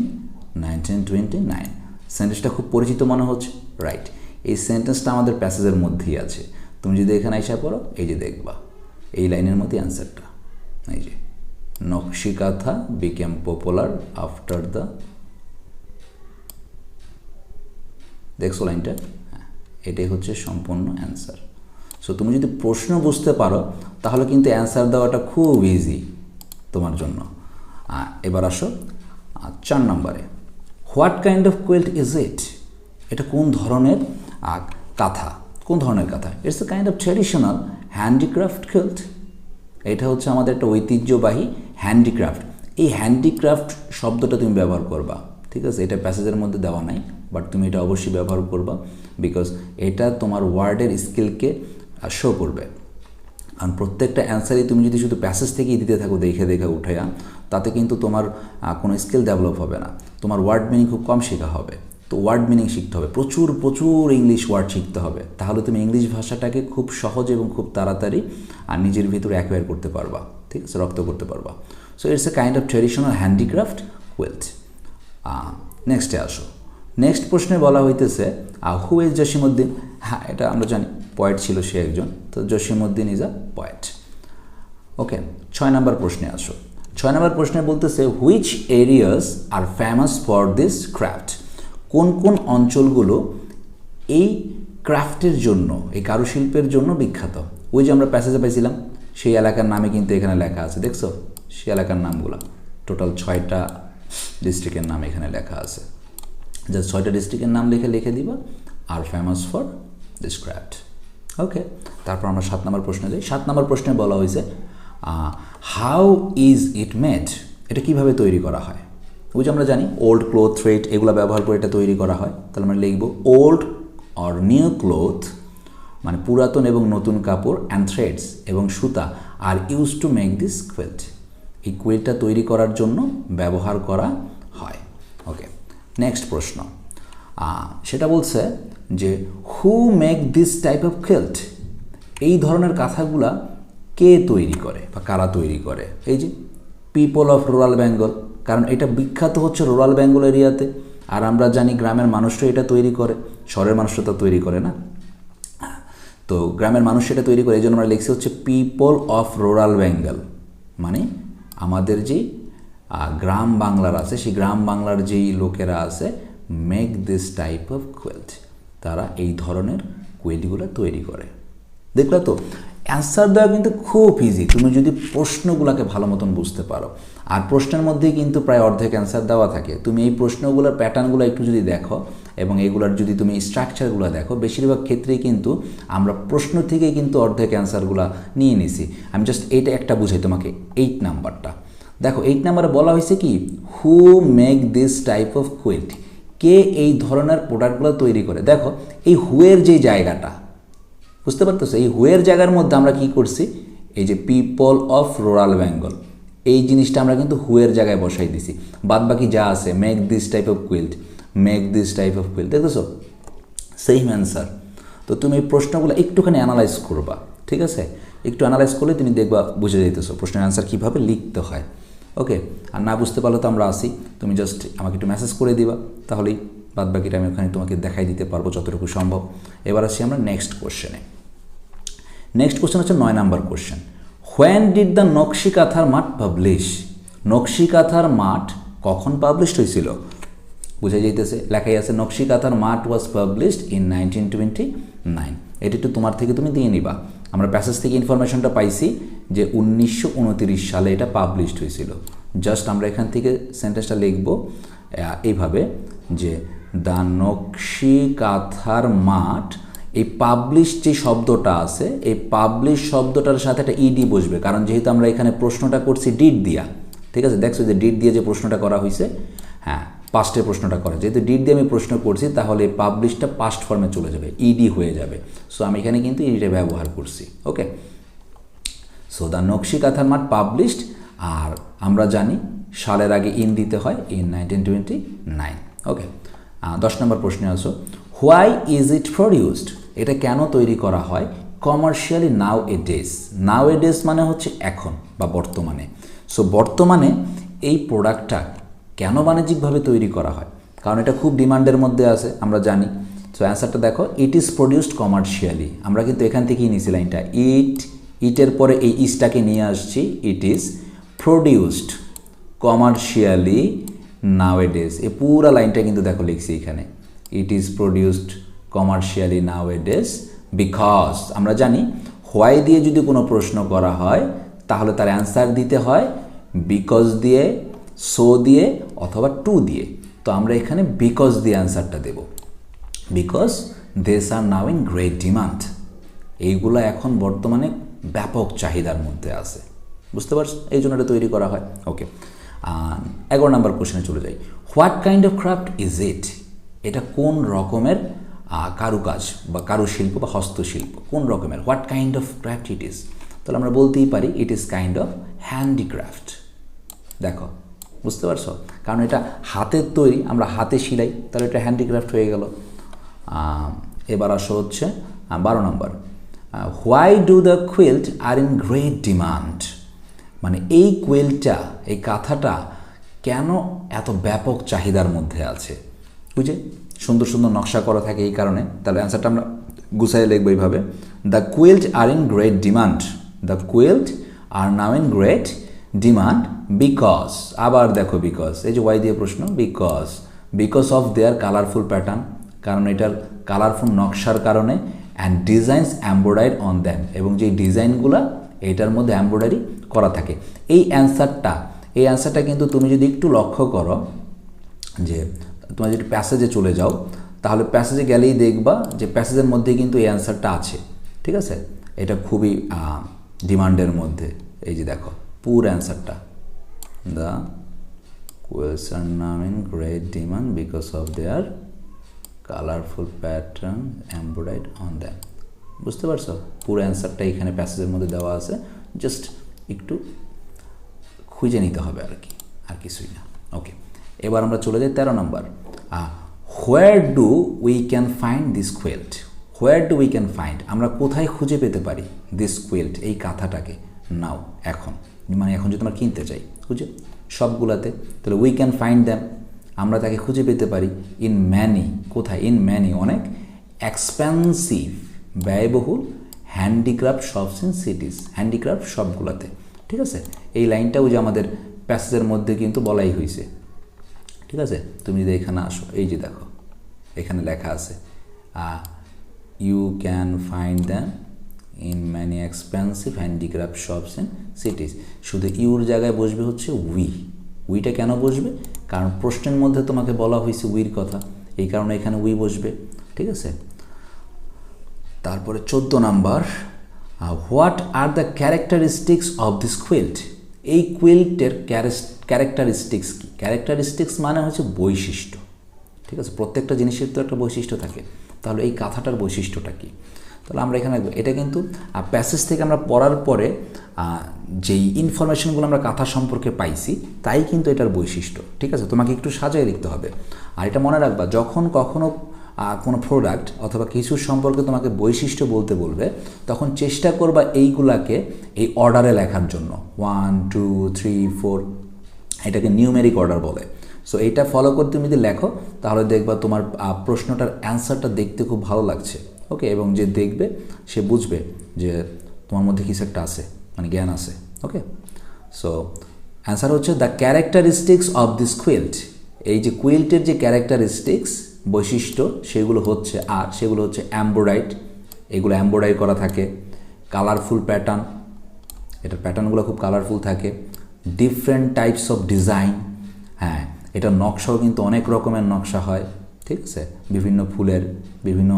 1929। সেন্টেন্সটা খুব পরিচিত মনে হচ্ছে, রাইট। এই সেন্টেন্সটা আমাদের প্যাসেজের মধ্যেই আছে। তুমি যদি এখানে এসে পড়ো, এই যে দেখবা এই লাইনের মধ্যে অ্যান্সারটা, এই যে Nakshi Kantha became popular after the, দেখছো লাইনটা? হ্যাঁ, এটাই হচ্ছে সম্পূর্ণ অ্যান্সার। সো তুমি যদি প্রশ্ন বুঝতে পারো তাহলে কিন্তু অ্যান্সার দেওয়াটা খুব ইজি তোমার জন্য। এবার আসো 4 নম্বরে, what kind of quilt is it? এটা কোন ধরনের কাঁথা? কোন ধরনের কাঁথা? It's a kind of traditional handicraft quilt. এটা হচ্ছে আমাদের একটা ঐতিহ্যবাহী হ্যান্ডিক্রাফট। এই হ্যান্ডিক্রাফট শব্দটা তুমি ব্যবহার করবা, ঠিক আছে? এটা প্যাসেজের মধ্যে দেওয়া নাই, বাট তুমি এটা অবশ্যই ব্যবহার করবা, বিকজ এটা তোমার ওয়ার্ডের স্কিলকে শো করবে। কারণ প্রত্যেকটা অ্যান্সারই তুমি যদি শুধু প্যাসেজ থেকেই দিতে থাকো দেখে দেখে উঠাইয়া, তাতে কিন্তু তোমার কোনো স্কিল ডেভেলপ হবে না, তোমার ওয়ার্ড মিনিং খুব কম শেখা হবে। তো ওয়ার্ড মিনিং শিখতে হবে, প্রচুর প্রচুর ইংলিশ ওয়ার্ড শিখতে হবে, তাহলে তুমি ইংলিশ ভাষাটাকে খুব সহজ এবং খুব তাড়াতাড়ি আর নিজের ভিতরে অ্যাকোয়ার করতে পারবা, ঠিক আছে, রপ্ত করতে পারবা। So it's a kind of traditional handicraft quilt. নেক্সটে আসো। নেক্সট প্রশ্নে বলা হইতেছে হু ইজ জসিমউদ্দিন? হ্যাঁ, এটা আমরা জানি, পয়েট ছিল সে একজন, তো জসিমউদ্দিন ইজ আ পয়েট। ওকে, 6 নম্বর প্রশ্নে আসো। 6 নম্বর প্রশ্নে বলতেছে which areas R famous for this craft? কোন কোন অঞ্চলগুলো এই ক্রাফটের জন্য, এই কারুশিল্পের জন্য বিখ্যাত? ওই যে আমরা প্যাসেজে পাইছিলাম সেই এলাকার নামে কিন্তু এখানে লেখা আছে, দেখছো সেই এলাকার নামগুলো? টোটাল 6টা ডিস্ট্রিক্টের নাম এখানে লেখা আছে। জাস্ট 6টা ডিস্ট্রিক্টের নাম লিখে দিবা, আর ফেমাস ফর দিস ক্রাফট। ওকে, তারপর আমরা 7 নম্বর প্রশ্নে যাই। 7 নম্বর প্রশ্নে বলা হয়েছে হাউ ইজ ইট মেড? এটা কিভাবে তৈরি করা হয়? ওই যে আমরা জানি ওল্ড ক্লোথ, থ্রেড এগুলো ব্যবহার করে এটা তৈরি করা হয়। তাহলে আমরা লিখব ওল্ড অর নিউ ক্লোথ, মানে পুরাতন এবং নতুন কাপড়, অ্যান্ড থ্রেডস এবং সুতা are use to make this quilt. এই কুইল্টটা তৈরি করার জন্য ব্যবহার করা হয়। ওকে, নেক্সট প্রশ্ন, সেটা বলছে যে হু make this type of quilt? এই ধরনের কাঁথাগুলা কে তৈরি করে বা কারা তৈরি করে? এই যে পিপল অফ রুরাল বেঙ্গল, কারণ এটা বিখ্যাত হচ্ছে রুরাল বেঙ্গল এরিয়াতে, আর আমরা জানি গ্রামের মানুষরা এটা তৈরি করে, শহরের মানুষরা তো তৈরি করে না। তো গ্রামের মানুষ এটা তৈরি করে, এই জন্য আমরা লিখছি হচ্ছে পিপল অফ রুরাল বেঙ্গল, মানে আমাদের যেই গ্রাম বাংলার আছে, সেই গ্রাম বাংলার যেই লোকেরা আছে, make this type of quilt, তারা এই ধরনের কুইল্টগুলো তৈরি করে। দেখলে তো অ্যান্সার দেওয়া কিন্তু খুব ইজি, তুমি যদি প্রশ্নগুলোকে ভালো মতন বুঝতে পারো। আর প্রশ্নের মধ্যেই কিন্তু প্রায় অর্ধেক অ্যান্সার দেওয়া থাকে। তুমি এই প্রশ্নগুলোর প্যাটার্নগুলো একটু যদি দেখো এবং এইগুলোর যদি তুমি স্ট্রাকচারগুলো দেখো, বেশিরভাগ ক্ষেত্রেই কিন্তু আমরা প্রশ্ন থেকেই কিন্তু অর্ধেক অ্যান্সারগুলো নিয়ে নিছি। আমি জাস্ট এইটা একটা বুঝাই তোমাকে, 8 নাম্বারটা দেখো। 8 নাম্বারে বলা হয়েছে কি, who make this type of quilt? কে এই ধরনের প্রোডাক্টগুলো তৈরি করে? দেখো এই হুয়ের যে জায়গাটা, বুঝতে পারতেছো? এই হুয়ের জায়গার মধ্যে আমরা কি করছি, এই যে পিপল অফ রুরাল বেঙ্গল, এই জিনিসটা আমরা কিন্তু হুয়ের জায়গায় বসাই দিছি। বাদ বাকি যা আছে, make this type of quilt, make this type of quilt, দেখতেছো? Same answer. তো তুমি এই প্রশ্নগুলো একটুখানি অ্যানালাইজ করবা, ঠিক আছে? একটু অ্যানালাইজ করলে তুমি দেখবা বুঝে যেতেছো প্রশ্নের অ্যান্সার কীভাবে লিখতে হয়। ওকে, আর না বুঝতে পারলে তো আমরা আসি, তুমি জাস্ট আমাকে একটু মেসেজ করে দিবা, তাহলেই বাদ বাকিটা আমি ওখানে তোমাকে দেখাই দিতে পারবো যতটুকু সম্ভব। এবার আসি আমরা নেক্সট কোশ্চেনে। নেক্সট কোশ্চেন হচ্ছে 9 number question, when did the নকশিকাঁথার মাঠ পাবলিশ? নকশিকাঁথার মাঠ কখন পাবলিশড হয়েছিল? বুঝে যাইতেছে, লেখাই আছে নকশিকাঁথার মাঠ ওয়াজ পাবলিশড ইন 1929। এটা একটু তোমার থেকে তুমি দিয়ে নিবা। আমরা প্যাসেজ থেকে ইনফরমেশনটা পাইছি যে 1929 সালে এটা পাবলিশড হয়েছিল। জাস্ট আমরা এখান থেকে সেন্টেন্সটা লিখব এইভাবে যে দ্য নকশিকাঁথার মাঠ, এই পাবলিশ যে শব্দটা আছে, এই পাবলিশ শব্দটার সাথে একটা ইডি বসবে, কারণ যেহেতু আমরা এখানে প্রশ্নটা করছি ডিড দিয়া, ঠিক আছে? দেখছো যে ডিড দিয়ে যে প্রশ্নটা করা হয়েছে, হ্যাঁ পাস্টের প্রশ্নটা করা, যেহেতু ডিড দিয়ে আমি প্রশ্ন করছি তাহলে পাবলিশটা পাস্ট ফর্মে চলে যাবে, ইডি হয়ে যাবে। সো আমি এখানে কিন্তু ইডিটা ব্যবহার করছি। ওকে, সো দ্য নকশিকাঁথার মাঠ পাবলিশড, আর আমরা জানি সালের আগে ইন দিতে হয়, ইন 1929। ওকে, 10 নম্বর প্রশ্নে আসো, হোয়াই ইজ ইট প্রডিউসড? এটা কেন তৈরি করা হয় কমার্শিয়ালি নাও এ ডেজ? নাও এ ডেজ মানে হচ্ছে এখন বা বর্তমানে। সো বর্তমানে এই প্রোডাক্টটা কেন বাণিজ্যিকভাবে তৈরি করা হয়? কারণ এটা খুব ডিমান্ডের মধ্যে আছে, আমরা জানি। সো অ্যান্সারটা দেখো, ইট ইজ প্রডিউসড কমার্শিয়ালি। আমরা কিন্তু এখান থেকেই নিয়েছি লাইনটা, ইটের পরে এই ইজটাকে নিয়ে আসছি, it is produced commercially nowadays. এই পুরা লাইনটা কিন্তু দেখো লিখছি এখানে, it is produced commercially nowadays because. আমরা জানি হোয়াই দিয়ে যদি কোনো প্রশ্ন করা হয় তাহলে তার অ্যান্সার দিতে হয় বিকজ দিয়ে, সো দিয়ে অথবা টু দিয়ে। তো আমরা এখানে বিকজ দিয়ে অ্যান্সারটা দেব, because this are now in great demand. এইগুলো এখন বর্তমানে ব্যাপক চাহিদার মধ্যে আছে, বুঝতে পারছো, এই জন্য এটা তৈরি করা হয়। ওকে, 11 নম্বর কোশ্চেনে চলে যাই। What kind of craft is it? এটা কোন রকমের কারুকাজ বা কারুশিল্প বা হস্তশিল্প, কোন রকমের? What kind of craft it is? তাহলে আমরা বলতেই পারি it is kind of handicraft. দেখো, বুঝতে পারছো, কারণ এটা হাতের তৈরি, আমরা হাতে সিলাই, তাহলে এটা হ্যান্ডিক্রাফট হয়ে গেল। এবার আসো হচ্ছে 12 নম্বর। Why do the quilt are in great demand? মানে এই কুইল্টটা, এই কাঁথাটা কেন এত ব্যাপক চাহিদার মধ্যে আছে? বুঝে সুন্দর সুন্দর নকশা করা থাকে এই কারণে। তাহলে অ্যান্সারটা আমরা গুছাই লিখবো এইভাবে, the quilt are in great demand, the quilt are now in great demand because. আবার দেখো বিকজ, এই যে ওয়াই দিয়ে প্রশ্ন, because of their colourful pattern, কারণ এটার কালারফুল নকশার কারণে, and designs embroidered on them, এবং যে ডিজাইনগুলো এইটার মধ্যে এমব্রয়ডারি করা থাকে। এই অ্যান্সারটা কিন্তু তুমি যদি একটু লক্ষ্য করো, যে তোমরা যদি প্যাসেজে চলে যাও তাহলে প্যাসেজে গেলেই দেখবা যে প্যাসেজের মধ্যে কিন্তু এই অ্যান্সারটা আছে, ঠিক আছে। এটা খুবই ডিমান্ডের মধ্যে, এই যে দেখো পুরো অ্যান্সারটা, the quilts are now in great demand because of their colourful pattern embroidered on them. বুঝতে পারছো, পুরো অ্যান্সারটা এখানে প্যাসেজের মধ্যে দেওয়া আছে, জাস্ট একটু খুঁজে নিতে হবে আর কি, আর কিছুই না। ওকে, এবার আমরা চলে যাই 13 নম্বর। Where do we can find this quilt? Where do we can find, আমরা কোথায় খুঁজে পেতে পারি দিস কুইল্ট, এই কাঁথাটাকে? নাও, এখন, মানে এখন যদি আমরা কিনতে চাই, বুঝে সবগুলাতে, তাহলে উই ক্যান ফাইন্ড দ্যাম, আমরা তাকে খুঁজে পেতে পারি ইন ম্যানি, কোথায়? ইন ম্যানি, অনেক এক্সপেন্সিভ, ব্যয়বহুল handicraft shops in cities, handicraft শপগুলোতে, ঠিক আছে। এই লাইনটাও যে আমাদের প্যাসেজের মধ্যে কিন্তু বলাই হয়েছে, ঠিক আছে। তুমি যদি এখানে আসো, এই যে দেখো এখানে লেখা আছে you can find them in many expensive handicraft shops in cities. শুধু ইউর জায়গায় বসবে হচ্ছে উইটা কেন বসবে? কারণ প্রশ্নের মধ্যে তোমাকে বলা হয়েছে উইর কথা, এই কারণে এখানে উই বসবে, ঠিক আছে। তারপরে 14 number, what are the characteristics of this quilt? এই কুইল্টের ক্যারেক্টারিস্টিক্স কি? ক্যারেক্টারিস্টিক্স মানে হচ্ছে বৈশিষ্ট্য, ঠিক আছে। প্রত্যেকটা জিনিসের তো একটা বৈশিষ্ট্য থাকে, তাহলে এই কাঁথাটার বৈশিষ্ট্যটা কি? তাহলে আমরা এখানে এটা কিন্তু প্যাসেজ থেকে আমরা পড়ার পরে যেই ইনফরমেশনগুলো আমরা কাঁথা সম্পর্কে পাইছি তাই কিন্তু এটার বৈশিষ্ট্য, ঠিক আছে। তোমাকে একটু সাজিয়ে লিখতে হবে। আর এটা মনে রাখবা, যখন কখনো কোনো প্রোডাক্ট অথবা কিছু সম্পর্কে তোমাকে বৈশিষ্ট্য বলতে বলবে, তখন চেষ্টা করবা এইগুলাকে এই অর্ডারে লেখার জন্য, 1 2 3 4, এটাকে নিউমেরিক অর্ডার বলে। সো এইটা ফলো করে তুমি যদি লেখো তাহলে দেখবা তোমার প্রশ্নটার অ্যান্সারটা দেখতে খুব ভালো লাগছে, ওকে। এবং যে দেখবে সে বুঝবে যে তোমার মধ্যে কিছু একটা আছে, মানে জ্ঞান আছে, ওকে। সো অ্যান্সার হচ্ছে the characteristics of this quilt. এই যে কুইল্টের যে ক্যারেক্টারিস্টিক্স, বৈশিষ্ট্য, সেগুলো হচ্ছে এমব্রয়ডারিড, এগুলো এমব্রয়ডারি করা থাকে, কালারফুল প্যাটার্ন, এটার প্যাটার্নগুলো খুব কালারফুল থাকে, ডিফারেন্ট টাইপস অফ ডিজাইন, হ্যাঁ, এটা নকশাও কিন্তু অনেক রকমের নকশা হয়, ঠিক আছে, বিভিন্ন ফুলের, বিভিন্ন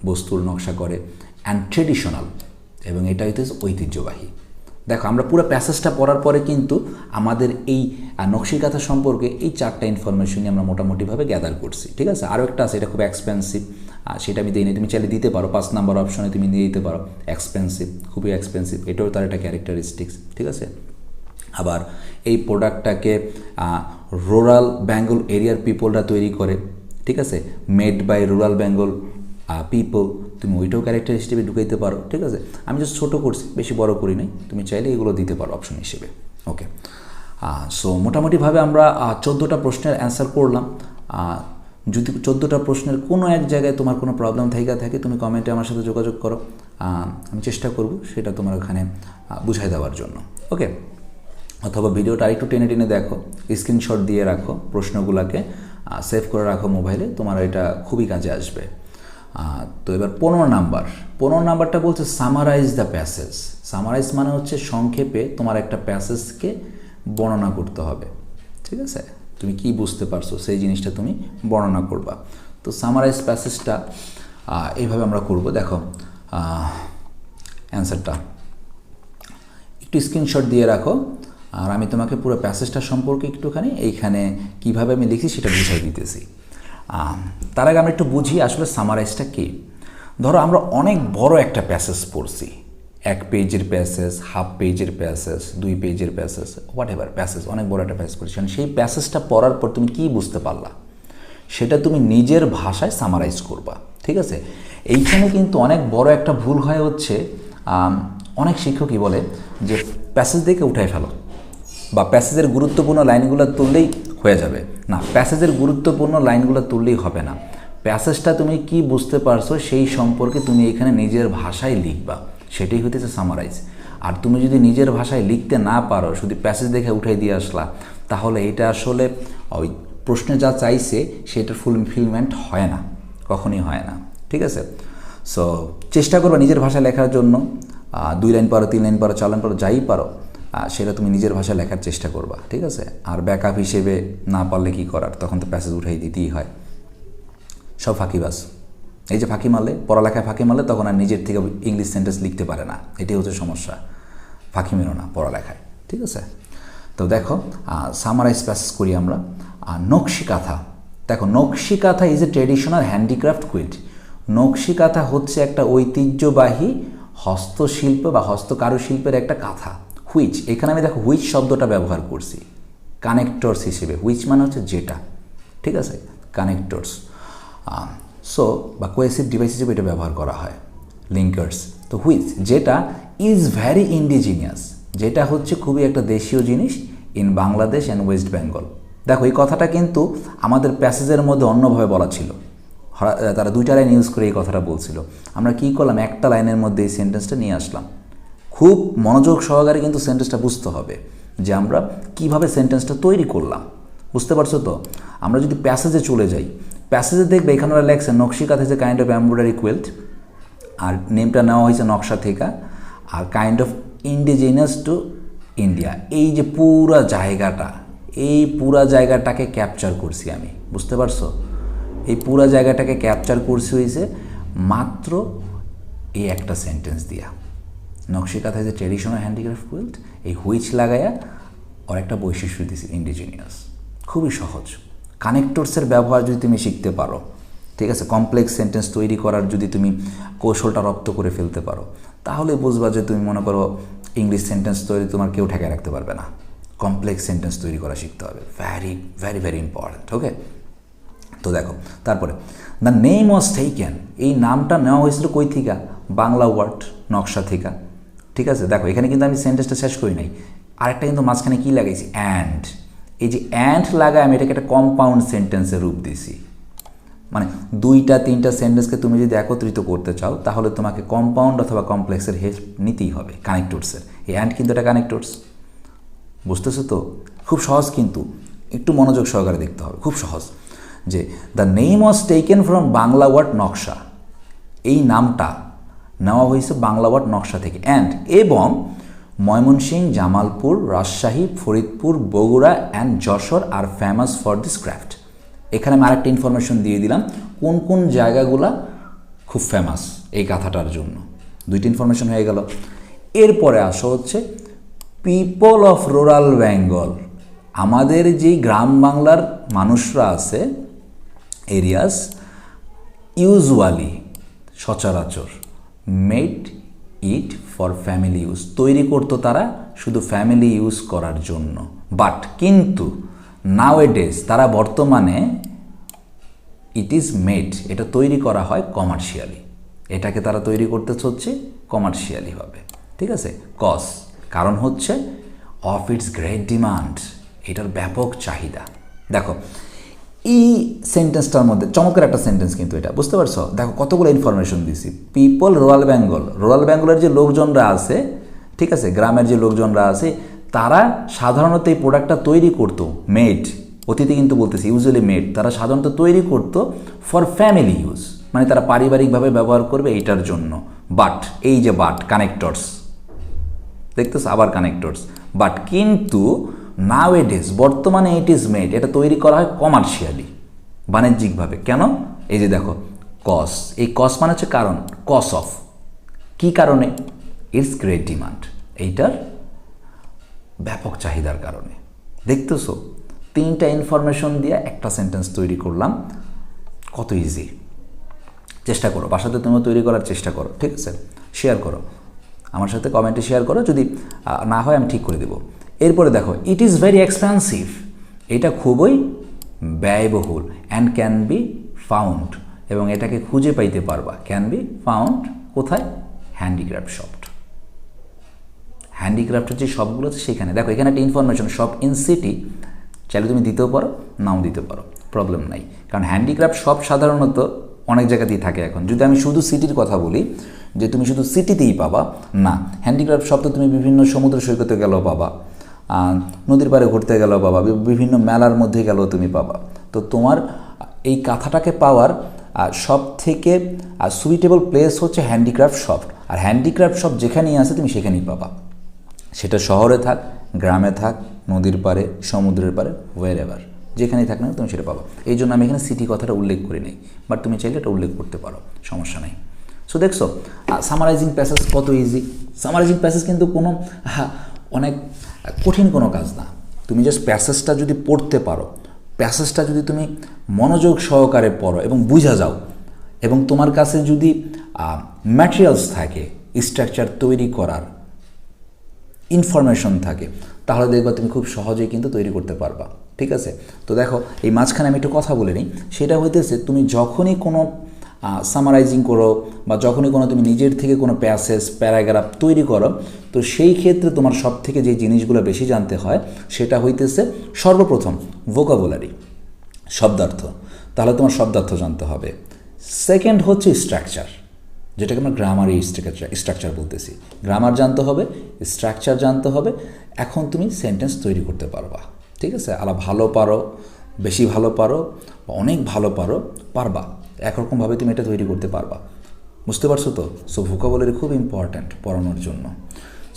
বস্তুর নকশা করে, অ্যান্ড ট্রেডিশনাল, এবং এটা হইতেছে ঐতিহ্যবাহী। দেখো, আমরা পুরো প্যাসেজটা পড়ার পরে কিন্তু আমাদের এই নকশিকাঁথা সম্পর্কে এই 4টা ইনফরমেশনই আমরা মোটামুটিভাবে গ্যাদার করছি, ঠিক আছে। আরও একটা আছে, এটা খুব এক্সপেন্সিভ, সেটা আমি দিই নি, তুমি চাইলে দিতে পারো, 5 নাম্বার অপশনে তুমি দিয়ে দিতে পারো এক্সপেন্সিভ, খুবই এক্সপেন্সিভ, এটাও তার একটা ক্যারেক্টারিস্টিক্স, ঠিক আছে। আবার এই প্রোডাক্টটাকে রুরাল বেঙ্গল এরিয়ার পিপলরা তৈরি করে, ঠিক আছে, made by rural Bengal people, তুমি ওইটাও ক্যারেক্টার হিসেবে ঢুকাইতে পারো, ঠিক আছে। আমি জাস্ট ছোটো করছি, বেশি বড় করি নাই, তুমি চাইলে এগুলো দিতে পারো অপশন হিসেবে, ওকে। সো মোটামুটিভাবে আমরা 14টা প্রশ্নের অ্যান্সার করলাম। যদি 14টা প্রশ্নের কোনো এক জায়গায় তোমার কোনো প্রবলেম থাকে তুমি কমেন্টে আমার সাথে যোগাযোগ করো, আমি চেষ্টা করব সেটা তোমার ওখানে বুঝাই দেওয়ার জন্য। ওকে, অথবা ভিডিওটা আরেকটু টেনে টেনে দেখো, স্ক্রিনশট দিয়ে রাখো, প্রশ্নগুলোকে সেভ করে রাখো মোবাইলে, তোমার এটা খুবই কাজে আসবে। তো এবার 15 নাম্বারটা বলছে সামারাইজ দ্য প্যাসেজ। সামারাইজ মানে হচ্ছে সংক্ষেপে তোমার একটা প্যাসেজকে বর্ণনা করতে হবে, ঠিক আছে? তুমি কি বুঝতে পারছো সেই জিনিসটা তুমি বর্ণনা করবা। তো সামারাইজ প্যাসেজটা এইভাবে আমরা করব। দেখো অ্যান্সারটা একটু স্ক্রিনশট দিয়ে রাখো, আর আমি তোমাকে পুরো প্যাসেজটা সম্পর্কে একটুখানি এইখানে কিভাবে আমি লিখি সেটা বুঝাই দিতেছি। তার আগে আমরা একটু বুঝি আসলে সামারাইজটা কী। ধরো আমরা অনেক বড় একটা প্যাসেজ পড়ছি, 1 পেজের প্যাসেজ, হাফ পেজের প্যাসেজ, 2 পেজের প্যাসেজ, হোয়াট এভার প্যাসেজ, অনেক বড় একটা প্যাসেজ পড়ছি। সেই প্যাসেজটা পড়ার পর তুমি কী বুঝতে পারলা সেটা তুমি নিজের ভাষায় সামারাইজ করবা, ঠিক আছে? এইখানে কিন্তু অনেক বড় একটা ভুল হয় হচ্ছে, অনেক শিক্ষকই বলে যে প্যাসেজ দেখে উঠায় ফেলো বা প্যাসেজের গুরুত্বপূর্ণ লাইনগুলো তুললেই হয়ে যাবে। না, প্যাসেজের গুরুত্বপূর্ণ লাইনগুলো তুললেই হবে না। প্যাসেজটা তুমি কি বুঝতে পারছো সেই সম্পর্কে তুমি এখানে নিজের ভাষায় লিখবা, সেটাই হতেছে সামারাইজ। আর তুমি যদি নিজের ভাষায় লিখতে না পারো, শুধু প্যাসেজ দেখে উঠাই দিয়ে আসলা, তাহলে এটা আসলে ওই প্রশ্নে যা চাইছে সেটার ফুলফিলমেন্ট হয় না, কখনই হয় না, ঠিক আছে? সো চেষ্টা করবা নিজের ভাষায় লেখার জন্য। 2 লাইন পারো, 3 লাইন পারো, 4 লাইন পারো, যাই পারো সেটা তুমি নিজের ভাষায় লেখার চেষ্টা করবা, ঠিক আছে? আর ব্যাকআপ হিসেবে না পারলে কি করার, তখন তো প্যাসেজ উঠাই দিতেই হয়। সব ফাঁকিবাজ, এই যে ফাঁকি মারলে, পড়ালেখায় ফাঁকি মারলে তখন আর নিজের থেকে ইংলিশ সেন্টেন্স লিখতে পারে না, এটাই হচ্ছে সমস্যা। ফাঁকি মেরো না পড়ালেখায়, ঠিক আছে? তো দেখো সামারাইজ প্যাসেজ করি আমরা। নকশি কাঁথা, দেখো নকশি কাঁথা is a traditional handicraft quilt. নকশি কাঁথা হচ্ছে একটা ঐতিহ্যবাহী হস্তশিল্প বা হস্তকারুশিল্পের একটা কাঁথা। হুইচ, এখানে আমি দেখো হুইচ শব্দটা ব্যবহার করছি কানেক্টরস হিসেবে। হুইচ মানে হচ্ছে যেটা, ঠিক আছে? কানেক্টরস সো বা কোয়েসিভ ডিভাইস হিসেবে এটা ব্যবহার করা হয়, লিঙ্কার্স। তো হুইচ যেটা ইজ ভ্যারি ইন্ডিজিনিয়াস, যেটা হচ্ছে খুবই একটা দেশীয় জিনিস in Bangladesh and West Bengal. দেখো এই কথাটা কিন্তু আমাদের প্যাসেজের মধ্যে অন্যভাবে বলা ছিল, তারা 2টা লাইন ইউজ করে এই কথাটা বলছিল। আমরা কী করলাম, একটা লাইনের মধ্যে এই সেন্টেন্সটা নিয়ে আসলাম। খুব মনোযোগ সহকারে কিন্তু সেন্টেন্সটা বুঝতে হবে যে আমরা কিভাবে সেন্টেন্সটা তৈরি করলাম, বুঝতে পারছো তো? আমরা যদি প্যাসেজে চলে যাই, প্যাসেজে দেখবে এখানে ওরা লেখছে নকশি কাঁথা is a kind of embroidery quilt, আর নেমটা নেওয়া হয়েছে নকশা থেকে, are kind of indigenous to India. এই যে পুরা জায়গাটা, এই পুরা জায়গাটাকে ক্যাপচার করছি আমি, বুঝতে পারছো? এই পুরা জায়গাটাকে ক্যাপচার করছি হয়েছে মাত্র এই একটা সেন্টেন্স দিয়া। নকশি কাঁথা is a traditional handicraft quilt, এই হুইচ লাগাইয়া ওর একটা বৈশিষ্ট্য দিয়েছি ইন্ডিজিনিয়াস। খুবই সহজ। কানেক্টরসের ব্যবহার যদি তুমি শিখতে পারো, ঠিক আছে, কমপ্লেক্স সেন্টেন্স তৈরি করার যদি তুমি কৌশলটা রপ্ত করে ফেলতে পারো, তাহলে বুঝবা যে তুমি মনে করো ইংলিশ সেন্টেন্স তৈরি তোমার কেউ ঠেকায় রাখতে পারবে না। কমপ্লেক্স সেন্টেন্স তৈরি করা শিখতে হবে, ভ্যারি ভ্যারি ভ্যারি ইম্পর্ট্যান্ট। ওকে, তো দেখো তারপরে দ্য নেম ওয়াজ টেকেন, এই নামটা নেওয়া হয়েছিল কই থেকে? বাংলা ওয়ার্ড নকশা থেকে, ঠিক আছে? দেখো এখানে কিন্তু আমি সেন্টেন্সটা শেষ করি নাই, আরেকটা কিন্তু মাঝখানে কী লাগাইছি? অ্যান্ড। এই যে অ্যান্ড লাগায় আমি এটাকে একটা কম্পাউন্ড সেন্টেন্সের রূপ দিছি। মানে 2টা 3টা সেন্টেন্সকে তুমি যদি একত্রিত করতে চাও, তাহলে তোমাকে কম্পাউন্ড অথবা কমপ্লেক্সের হেল্প নিতেই হবে, কানেক্টরসের। এই অ্যান্ড কিন্তু এটা কানেক্টরস, বুঝতেছো তো? খুব সহজ, কিন্তু একটু মনোযোগ সহকারে দেখতে হবে, খুব সহজ। যে the name was taken from Bangla word naksha, এই নামটা নেওয়া হয়েছে বাংলা ওয়ার্ড নকশা থেকে। অ্যান্ড এবং Mymensingh, Jamalpur, Rajshahi, Faridpur, Bogura and Jessore are famous for this craft. এখানে আমি আরেকটা ইনফরমেশন দিয়ে দিলাম, কোন কোন জায়গাগুলা খুব ফেমাস এই কাঁথাটার জন্য। 2টি ইনফরমেশন হয়ে গেল। এরপরে আসা হচ্ছে পিপল অফ রুরাল বেঙ্গল, আমাদের যেই গ্রাম বাংলার মানুষরা আছে, এরিয়াস, ইউজুয়ালি সচরাচর, made it for family use, তৈরি করতো তারা শুধু ফ্যামিলি ইউজ করার জন্য। বাট কিন্তু নাওএডেজ, তারা বর্তমানে ইট ইজ মেড, এটা তৈরি করা হয় কমার্শিয়ালি, এটাকে তারা তৈরি করতে হচ্ছে কমার্শিয়ালিভাবে, ঠিক আছে? কারণ হচ্ছে অফ ইটস গ্রেট ডিমান্ড, এটার ব্যাপক চাহিদা। দেখো এই সেন্টেন্সটার মধ্যে চমৎকার একটা সেন্টেন্স কিন্তু এটা, বুঝতে পারছো? দেখো কতগুলো ইনফরমেশন দিছি। পিপল রুরাল বেঙ্গলের যে লোকজনরা আছে, ঠিক আছে, গ্রামের যে লোকজনরা আছে, তারা সাধারণত এই প্রোডাক্টটা তৈরি করতো, মেড, অতীতে কিন্তু বলতেছি, ইউজুয়ালি মেড, তারা সাধারণত তৈরি করতো ফর ফ্যামিলি ইউজ, মানে তারা পারিবারিকভাবে ব্যবহার করবে এইটার জন্য। বাট, এই যে বাট, কানেক্টরস, দেখতেছ আবার কানেক্টরস, বাট কিন্তু নাও ইট ইজ, বর্তমানে ইট ইজ মেড, এটা তৈরি করা হয় কমার্শিয়ালি, বাণিজ্যিকভাবে। কেন? এই যে দেখো কস, এই কস মানে হচ্ছে কারণ, কস অফ, কি কারণে? ইটস গ্রেট ডিমান্ড, এইটার ব্যাপক চাহিদার কারণে। দেখতেছো, 3টা ইনফরমেশন দিয়ে একটা সেন্টেন্স তৈরি করলাম, কত ইজি। চেষ্টা করো, বাসাতে তুমিও তৈরি করার চেষ্টা করো, ঠিক আছে? শেয়ার করো আমার সাথে, কমেন্টে শেয়ার করো, যদি না হয় আমি ঠিক করে দেবো। এরপরে দেখো, ইট ইজ ভেরি এক্সপেন্সিভ, এটা খুবই ব্যয়বহুল, অ্যান্ড ক্যান বি ফাউন্ড, এবং এটাকে খুঁজে পাইতে পারবা, ক্যান বি ফাউন্ড কোথায়? Handicraft shop. হ্যান্ডিক্রাফটের যে শপগুলো আছে সেখানে। দেখো এখানে একটা ইনফরমেশন, শপ ইন সিটি, চাইলে তুমি দিতেও পারো, নাও দিতে পারো, প্রবলেম নাই, কারণ হ্যান্ডিক্রাফট শপ সাধারণত অনেক জায়গাতেই থাকে এখন। যদি আমি শুধু সিটির কথা বলি, যে তুমি শুধু সিটিতেই পাবা, না, হ্যান্ডিক্রাফট শপ তো তুমি বিভিন্ন সমুদ্র সৈকতে গেলেও পাবা, নদীর পাড়ে ঘুরতে গেলেও পাবা, বিভিন্ন মেলার মধ্যে গেলেও তুমি পাবা। তো তোমার এই কাঁথাটাকে পাওয়ার সব থেকে সুইটেবল প্লেস হচ্ছে হ্যান্ডিক্রাফট শপ। আর হ্যান্ডিক্রাফট শপ যেখানেই আছে তুমি সেখানেই পাবা, সেটা শহরে থাক, গ্রামে থাক, নদীর পাড়ে, সমুদ্রের পাড়ে, হোয়ার এভার, যেখানেই থাক না তুমি সেটা পাবা। এই জন্য আমি এখানে সিটি কথাটা উল্লেখ করি নাই, বাট তুমি চাইলে এটা উল্লেখ করতে পারো, সমস্যা নেই। সো দেখছো সামারাইজিং প্যাসেজ কত ইজি। সামারাইজিং প্যাসেজ কিন্তু কোনো অনেক কঠিন কোনো কাজ না। তুমি জাস্ট প্যাসেজটা যদি পড়তে পারো, প্যাসেজটা যদি তুমি মনোযোগ সহকারে পড়ো এবং বুঝা যাও, এবং তোমার কাছে যদি ম্যাটেরিয়ালস থাকে স্ট্রাকচার তৈরি করার, ইনফরমেশন থাকে, তাহলে দেখবা তুমি খুব সহজেই কিন্তু তৈরি করতে পারবা, ঠিক আছে? তো দেখো এই মাঝখানে আমি একটু কথা বলে নিই, সেটা হইতেছে তুমি যখনই কোনো সামারাইজিং করো, বা যখনই কোনো তুমি নিজের থেকে কোনো প্যাসেজ, প্যারাগ্রাফ তৈরি করো, তো সেই ক্ষেত্রে তোমার সব থেকে যে জিনিসগুলো বেশি জানতে হয় সেটা হইতেছে সর্বপ্রথম ভোকাবুলারি, শব্দার্থ, তাহলে তোমার শব্দার্থ জানতে হবে। সেকেন্ড হচ্ছে স্ট্রাকচার, যেটাকে আমরা গ্রামারি স্ট্রাকচার বলতেছি, গ্রামার জানতে হবে, স্ট্রাকচার জানতে হবে, এখন তুমি সেন্টেন্স তৈরি করতে পারবা, ঠিক আছে? আলা ভালো পারো, বেশি ভালো পারো, বা অনেক ভালো পারো, পারবা, একরকমভাবে তুমি এটা তৈরি করতে পারবা, বুঝতে পারছো তো? সো ভোকাবুলারি খুব ইম্পর্ট্যান্ট পড়ানোর জন্য।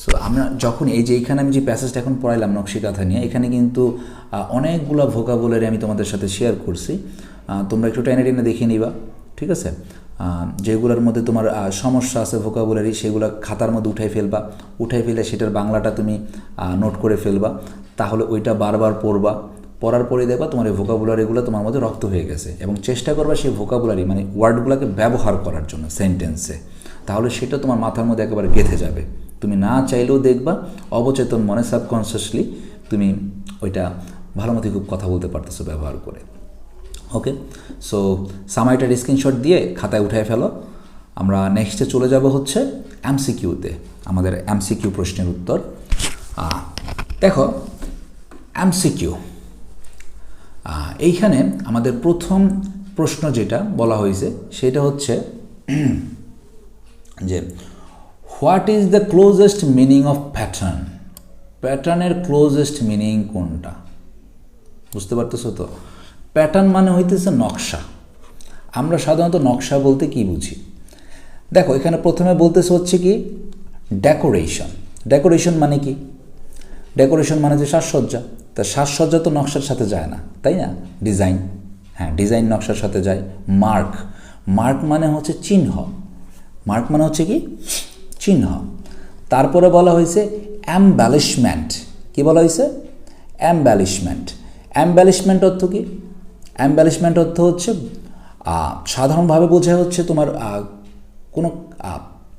সো আমরা যখন এই যে এইখানে আমি যে প্যাসেজটা এখন পড়াইলাম নকশিকাঁথা নিয়ে, এখানে কিন্তু অনেকগুলো ভোকাবুলারি আমি তোমাদের সাথে শেয়ার করছি, তোমরা একটু টেনে টেনে দেখে নিবা, ঠিক আছে? যেগুলোর মধ্যে তোমার সমস্যা আছে ভোকাবুলারি, সেগুলো খাতার মধ্যে উঠাই ফেলে সেটার বাংলাটা তুমি নোট করে ফেলবা, তাহলে ওইটা বারবার পড়বা, পড়ার পরে দেখবা তোমার এই ভোকাবুলারিগুলো তোমার মধ্যে রপ্ত হয়ে গেছে, এবং চেষ্টা করবা সেই ভোকাবুলারি মানে ওয়ার্ডগুলোকে ব্যবহার করার জন্য সেন্টেন্সে, তাহলে সেটা তোমার মাথার মধ্যে একেবারে গেঁথে যাবে। তুমি না চাইলেও দেখবা অবচেতন মনে, সাবকনসিয়াসলি তুমি ওইটা ভালো মতো খুব কথা বলতে পারতেছো ব্যবহার করে। ওকে, সো সামারিটার স্ক্রিনশট দিয়ে খাতায় উঠায় ফেলো। আমরা নেক্সটে চলে যাব হচ্ছে এমসিকিউতে, আমাদের এমসিকিউ প্রশ্নের উত্তর। দেখো এমসিকিউ, এইখানে আমাদের প্রথম প্রশ্ন যেটা বলা হয়েছে সেটা হচ্ছে যে what is the closest meaning of pattern? প্যাটার্নের ক্লোজেস্ট মিনিং কোনটা? বুঝতে পারতেছো তো? প্যাটার্ন মানে হইতেছে নকশা। আমরা সাধারণত নকশা বলতে কি বুঝি? দেখো এখানে প্রথমে বলতেছে হচ্ছে কি ডেকোরেশন। ডেকোরেশন মানে কি? ডেকোরেশন মানে যে সাজসজ্জা, তা সাজসজ্জা তো নকশার সাথে যায় না, তাই না? ডিজাইন, হ্যাঁ ডিজাইন নকশার সাথে যায়। মার্ক, মার্ক মানে হচ্ছে চিহ্ন, মার্ক মানে হচ্ছে কি চিহ্ন। তারপরে বলা হয়েছে এমব্যালিশমেন্ট। কি বলা হয়েছে? এমব্যালিশমেন্ট। এমব্যালিশমেন্ট অর্থ কি? এমব্যালিশমেন্ট অর্থ হচ্ছে সাধারণভাবে বোঝায় হচ্ছে তোমার কোনো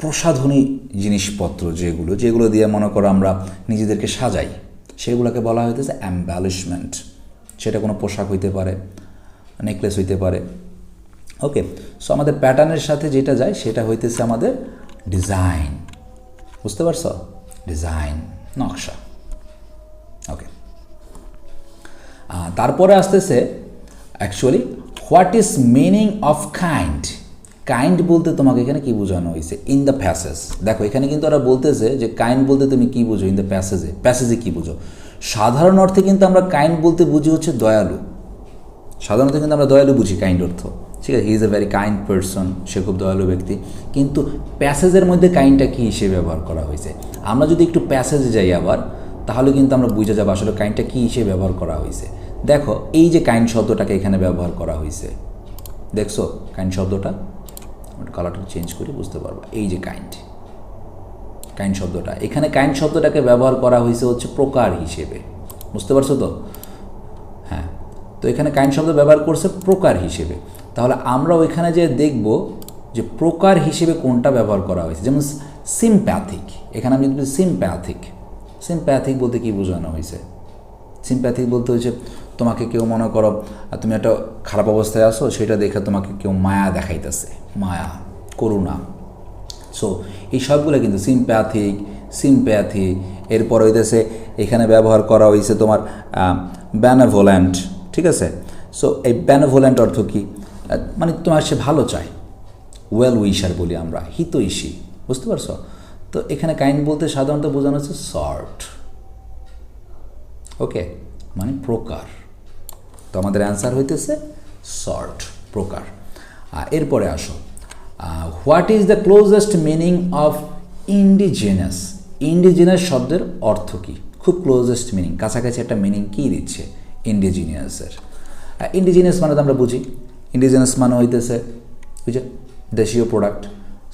প্রসাধনী জিনিসপত্র, যেগুলো দিয়ে মনে করো আমরা নিজেদেরকে সাজাই, সেগুলোকে বলা হইতেছে এমব্যালিশমেন্ট। সেটা কোনো পোশাক হইতে পারে, নেকলেস হইতে পারে। ওকে, সো আমাদের প্যাটার্নের সাথে যেটা যায় সেটা হইতেছে আমাদের ডিজাইন। বুঝতে পারছো? ডিজাইন, নকশা। ওকে, তারপরে আসতেছে actually what is meaning of kind, kind বলতে তোমাকে এখানে কি বোঝানো হয়েছে ইন দ্য প্যাসেজ। দেখো এখানে কিন্তু ওরা বলতেছে যে কাইন্ড বলতে তুমি কি বুঝো ইন দ্য প্যাসেজে, প্যাসেজে কী বুঝো। সাধারণ অর্থে কিন্তু আমরা কাইন্ড বলতে বুঝি হচ্ছে দয়ালু, সাধারণত কিন্তু আমরা দয়ালু বুঝি কাইন্ড অর্থ, ঠিক আছে, he is a very kind person, সে খুব দয়ালু ব্যক্তি। কিন্তু প্যাসেজের মধ্যে কাইন্ডটা কী হিসেবে ব্যবহার করা হয়েছে, আমরা যদি একটু প্যাসেজে যাই আবার, তাহলে কিন্তু আমরা বুঝে যাবো আসলে কাইন্ডটা কী হিসেবে ব্যবহার করা হয়েছে। দেখো এই যে কাইন্ড শব্দটাকে এখানে ব্যবহার করা হয়েছে, দেখছো কাইন্ড শব্দটা, কালারটা চেঞ্জ করে বুঝতে পারবা। এই যে কাইন্ড, কাইন্ড শব্দটা এখানে, কাইন্ড শব্দটাকে ব্যবহার করা হয়েছে হচ্ছে প্রকার হিসেবে, বুঝতে পারছো তো? হ্যাঁ, তো এখানে কাইন্ড শব্দ ব্যবহার করছে প্রকার হিসেবে। তাহলে আমরা ওইখানে যে দেখব যে প্রকার হিসেবে কোনটা ব্যবহার করা হয়েছে। যেমন সিম্প্যাথিক, এখানে আমি যদি সিম্প্যাথিক, সিম্প্যাথিক বলতে কী বোঝানো হয়েছে? সিম্প্যাথিক বলতে হচ্ছে তোমাকে কেউ মনে করো তুমি একটা খারাপ অবস্থায় আসো, সেটা দেখে তোমাকে কেউ মায়া দেখাইতেছে, মায়া, করুণা। সো এই সবগুলো কিন্তু সিম্প্যাথিক, সিম্প্যাথি। এরপর হইতেছে এখানে ব্যবহার করা হয়েছে তোমার বেনেভোলেন্ট, ঠিক আছে। সো এই বেনেভোলেন্ট অর্থ কী? মানে তোমার সে ভালো চায়, ওয়েল উইশার বলি আমরা, হিতৈষী, বুঝতে পারছো? তো এখানে কাইন্ড বলতে সাধারণত বোঝানো হচ্ছে সর্ট, ওকে, মানে প্রকার। তো আমাদের অ্যান্সার হইতেছে সর্ট, প্রকার। এরপরে আসো, what is the closest meaning of indigenous. Indigenous শব্দের অর্থ কী? খুব ক্লোজেস্ট মিনিং, কাছাকাছি একটা মিনিং কী দিচ্ছে ইন্ডিজিনিয়াসের? ইন্ডিজিনিয়াস মানে তো আমরা বুঝি, ইন্ডিজিনাস মানে হইতেছে বুঝে দেশীয় প্রোডাক্ট।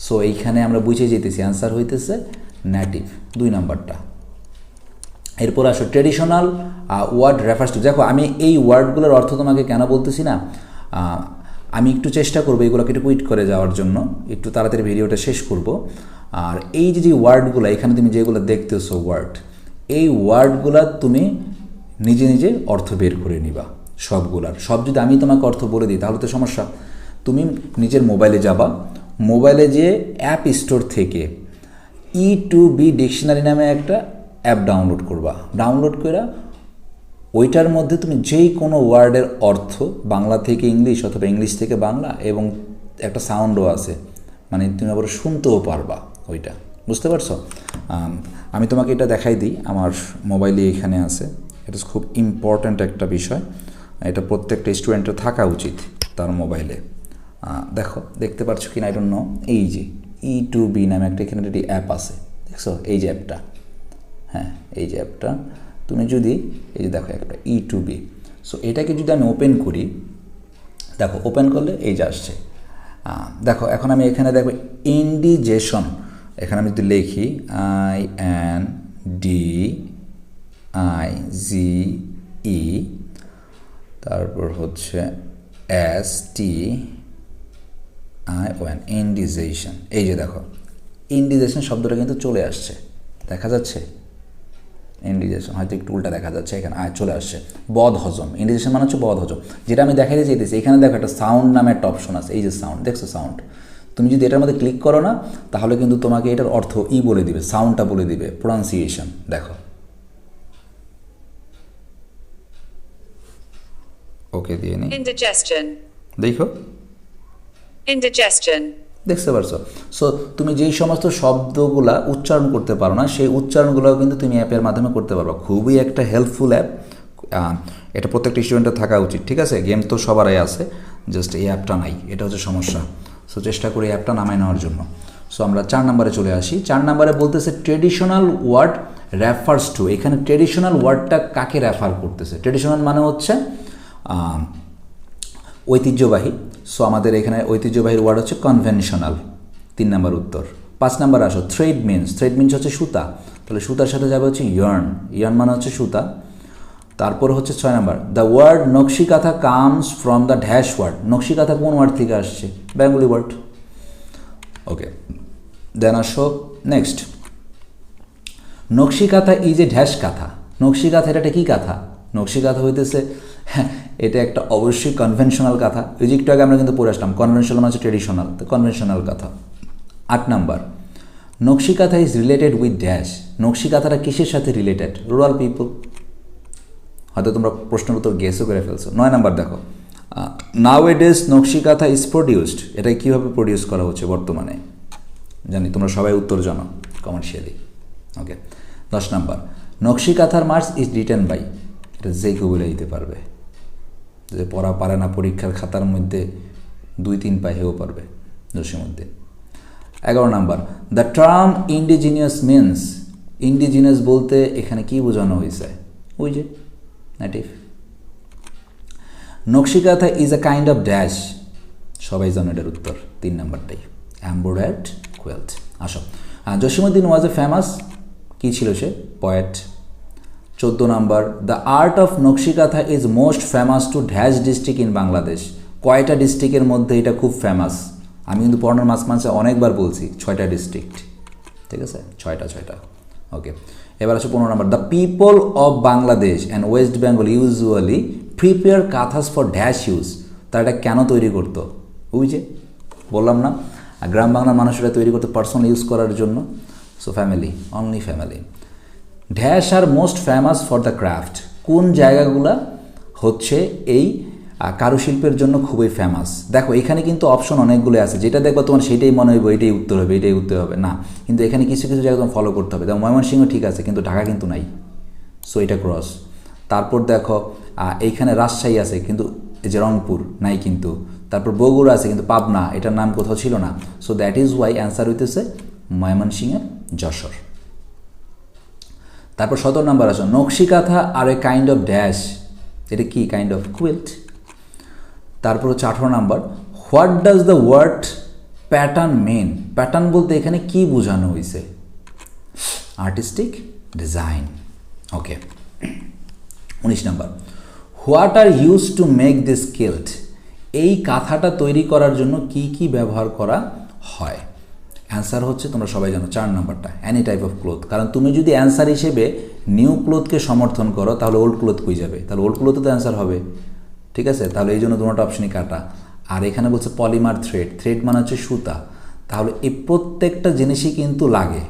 সো এইখানে আমরা বুঝে যেতেছি অ্যান্সার হইতেছে নেটিভ, 2 নাম্বারটা। এরপর আসো ট্রেডিশনাল ওয়ার্ড রেফার্স টু। দেখো আমি এই ওয়ার্ডগুলোর অর্থ তোমাকে কেন বলতেছি না, আমি একটু চেষ্টা করবো এগুলোকে একটু কুইট করে যাওয়ার জন্য, একটু তাড়াতাড়ি ভিডিওটা শেষ করব। আর এই যে ওয়ার্ডগুলো এখানে তুমি যেগুলো দেখতেছো ওয়ার্ড, এই ওয়ার্ডগুলো তুমি নিজে নিজে অর্থ বের করে নিবা সবগুলার। সব যদি আমি তোমাকে অর্থ বলে দিই তাহলে তো সমস্যা। তুমি নিজের মোবাইলে যাবা, মোবাইলে যে অ্যাপ স্টোর থেকে E2B ডিকশনারি নামে একটা অ্যাপ ডাউনলোড করবা, ডাউনলোড করে ওইটার মধ্যে তুমি যেই কোনো ওয়ার্ডের অর্থ বাংলা থেকে ইংলিশ অথবা ইংলিশ থেকে বাংলা, এবং একটা সাউন্ডও আছে, মানে তুমি আবার শুনতেও পারবা ওইটা, বুঝতে পারছো? আমি তোমাকে এটা দেখাই দিই, আমার মোবাইলে এখানে আছে। এটা খুব ইম্পর্ট্যান্ট একটা বিষয়, এটা প্রত্যেকটা স্টুডেন্টের থাকা উচিত তার মোবাইলে। দেখো দেখতে পাচ্ছ কি না আই ডোন্ট নো, এই যে E2B নামে একটা এখানে একটি অ্যাপ আছে, দেখছো এই যে অ্যাপটা, হ্যাঁ এই যে অ্যাপটা তুমি যদি এই যে দেখো একটা E2B। সো এটাকে যদি আমি ওপেন করি, দেখো ওপেন করলে এই যে আসছে। দেখো এখন আমি এখানে দেখো ইন্ডিজেশন, এখানে আমি যদি লিখি INDIGE, তারপর হচ্ছে STION, ইন্ডিজেশন। এই যে দেখো ইন্ডিজেশন শব্দটা কিন্তু চলে আসছে, দেখা যাচ্ছে ইন্ডিজেশন, হয়তো একটু উল্টা দেখা যাচ্ছে, এখানে চলে আসছে বদ হজম। ইন্ডিজেশন মানে হচ্ছে বদ হজম, যেটা আমি দেখাইতে চাইতেছি। এখানে দেখো একটা সাউন্ড নামে একটা অপশন আছে, এই যে সাউন্ড, দেখছো সাউন্ড। তুমি যদি এটার মধ্যে ক্লিক করো না, তাহলে কিন্তু তোমাকে এটার অর্থ বলে দিবে, সাউন্ডটা বলে দিবে, প্রোনাউন্সিয়েশন। দেখো ওকে দিয়ে নি, Indigestion. দেখো Indigestion. দেখতে পারছো? সো তুমি যেই সমস্ত শব্দগুলা উচ্চারণ করতে পারো না, সেই উচ্চারণগুলোও কিন্তু তুমি অ্যাপের মাধ্যমে করতে পারবা। খুবই একটা হেল্পফুল অ্যাপ, এটা প্রত্যেকটা স্টুডেন্টের থাকা উচিত, ঠিক আছে? গেম তো সবারই আছে, জাস্ট এই অ্যাপটা নাই, এটা হচ্ছে সমস্যা। সো চেষ্টা করি অ্যাপটা নামায় নেওয়ার জন্য। সো আমরা 4 নম্বরে চলে আসি। 4 নম্বরে বলতেছে ট্রেডিশনাল ওয়ার্ড রেফার্স টু। এখানে ট্রেডিশনাল ওয়ার্ডটা কাকে রেফার করতেছে? ট্রেডিশনাল মানে হচ্ছে ঐতিহ্যবাহী। সো আমাদের এখানে ঐতিহ্যবাহীর ওয়ার্ড হচ্ছে কনভেনশনাল, 3 নম্বর উত্তর। 5 নম্বর আসো, থ্রেড মিনস। থ্রেড মিনস হচ্ছে সুতা, তাহলে সুতার সাথে যাবে হচ্ছে ইয়ার্ন, ইয়ার্ন মানে হচ্ছে সুতা। তারপর হচ্ছে 6 নম্বর, the word Nakshikantha comes from the dash word. নকশিকাঁথা কোন ওয়ার্ড থেকে আসছে? Bengali word, okay. দেন আসো next, Nakshikantha is a dash kantha. নকশিকাঁথা এটা কি কাঁথা? নকশিকাঁথা হইতেছে, হ্যাঁ এটা একটা অবশ্যই কনভেনশনাল কাঁথা। ওই যে একটু আগে আমরা কিন্তু পড়ে আসলাম, কনভেনশনাল মানে হচ্ছে ট্রেডিশনাল, তো কনভেনশনাল কাঁথা। 8 number, Nakshikantha is related with dash. নকশিকাঁথাটা কিসের সাথে রিলেটেড? Rural people. হয়তো তোমরা প্রশ্নের উত্তর গেসও করে ফেলছো। 9 নাম্বার দেখো, নাও এ ডেজ নকশিকাথা ইজ প্রডিউসড, এটা কীভাবে প্রডিউস করা হচ্ছে বর্তমানে? জানি তোমরা সবাই উত্তর জানো কমার্শিয়ালি। ওকে, 10 নাম্বার, নকশিকাথার মার্কস ইজ রিটেন বাই, এটা যে কেউ বলে দিতে পারবে, যে পড়া পারে না পরীক্ষার খাতার মধ্যে 2-3 পায় হেও পারবে Jasimuddin. 11 number, the term indigenous means, indigenous বলতে এখানে কি বোঝানো হয়েছে? ওই যে native. Nakshi kantha is a kind of dash, সবাই জানো এটার উত্তর, 3 নাম্বারটাই, এমব্রয়েডার্ড কোয়েল্ট। আসো, জসীমউদ্দিন ওয়াজ এ ফেমাস, কী ছিল সে? Poet. 14 number, the art of Nakshikantha is most famous to dash district in Bangladesh, কয়টা ডিস্ট্রিক্টের মধ্যে এটা খুব ফেমাস? আমি কিন্তু পড়ানোর মাঝে অনেকবার বলছি 6টা ডিস্ট্রিক্ট, ঠিক আছে, 6টা। ওকে, এবার আছে 15 number, the people of Bangladesh and West Bengal usually prepare kanthas for dash use, তারা এটা কেন তৈরি করতো? ওই যে বললাম না, গ্রাম বাংলার মানুষরা তৈরি করতো পার্সোনাল ইউজ করার জন্য। So family, only family. Dash are most famous for the craft, কোন জায়গাগুলা হচ্ছে এই কারুশিল্পের জন্য খুবই ফেমাস? দেখো এখানে কিন্তু অপশন অনেকগুলো আছে, যেটা দেখবা তোমার সেটাই মনে হইব এটাই উত্তর হবে, এটাই উত্তর হবে না, কিন্তু এখানে কিছু কিছু জায়গা তোমার ফলো করতে হবে। দেখো ময়মনসিংহ ঠিক আছে, কিন্তু ঢাকা কিন্তু নাই, সো এটা ক্রস। তারপর দেখো এইখানে রাজশাহী আছে, কিন্তু এই যে রংপুর নাই কিন্তু, তারপর বগুড়া আছে কিন্তু পাবনা, এটার নাম কোথাও ছিল না। So that is Y answer হইতেছে ময়মনসিংহের যশোর। তারপর 17 নাম্বার আছে, nakshikantha are a kind of dash, এটা কি? Kind of quilt. তারপর হচ্ছে 18 number, what does the word pattern mean, pattern বলতে এখানে কি বোঝানো হয়েছে? Artistic design. Okay, 19 number, what are use to make this quilt, এই কাঁথাটা তৈরি করার জন্য কি কি ব্যবহার করা হয়? অ্যান্সার হচ্ছে তোমরা সবাই জানো 4 নাম্বারটা, অ্যানি টাইপ অফ ক্লোথ। কারণ তুমি যদি অ্যান্সার হিসেবে নিউ ক্লোথকে সমর্থন করো তাহলে ওল্ড ক্লোথ কই যাবে? তাহলে ওল্ড ক্লোথে তো অ্যান্সার হবে, ঠিক আছে? তাহলে এই জন্য দুটো অপশনই কাটা। আর এখানে বলছে পলিমার থ্রেড, থ্রেড মানে হচ্ছে সুতা, তাহলে এই প্রত্যেকটা জিনিসই কিন্তু লাগে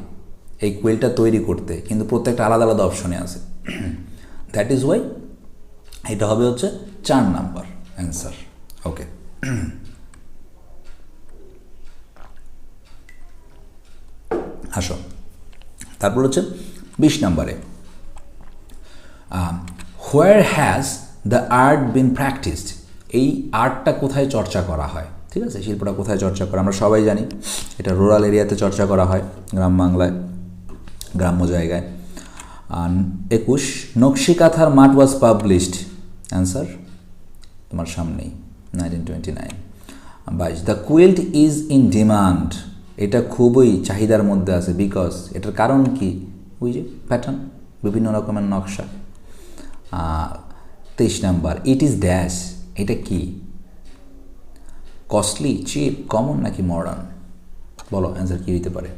এই কোয়েলটা তৈরি করতে, কিন্তু প্রত্যেকটা আলাদা আলাদা অপশনে আছে। দ্যাট ইজ ওয়াই এটা হবে হচ্ছে 4 নাম্বার অ্যান্সার। ওকে, আসো, তারপর হচ্ছে 20 নাম্বারে, where has the art bin practised, এই আর্টটা কোথায় চর্চা করা হয়? ঠিক আছে, শিল্পটা কোথায় চর্চা করা আমরা সবাই জানি, এটা রুরাল এরিয়াতে চর্চা করা হয়, গ্রাম বাংলায়, গ্রাম্য জায়গায়। 21, নকশিকাথার মাঠ ওয়াজ পাবলিশড, অ্যান্সার তোমার সামনেই, 1929। 22, the quilt is in demand, এটা খুবই চাহিদার মধ্যে আছে, বিকজ এটার কারণ কি? ওই যে প্যাটার্ন, বিভিন্ন রকমের নকশা। 23 নাম্বার, ইট ইজ ড্যাশ, এটা কি? কস্টলি, চিপ, কমন নাকি মডার্ন? বলো অ্যান্সার কী হইতে পারে?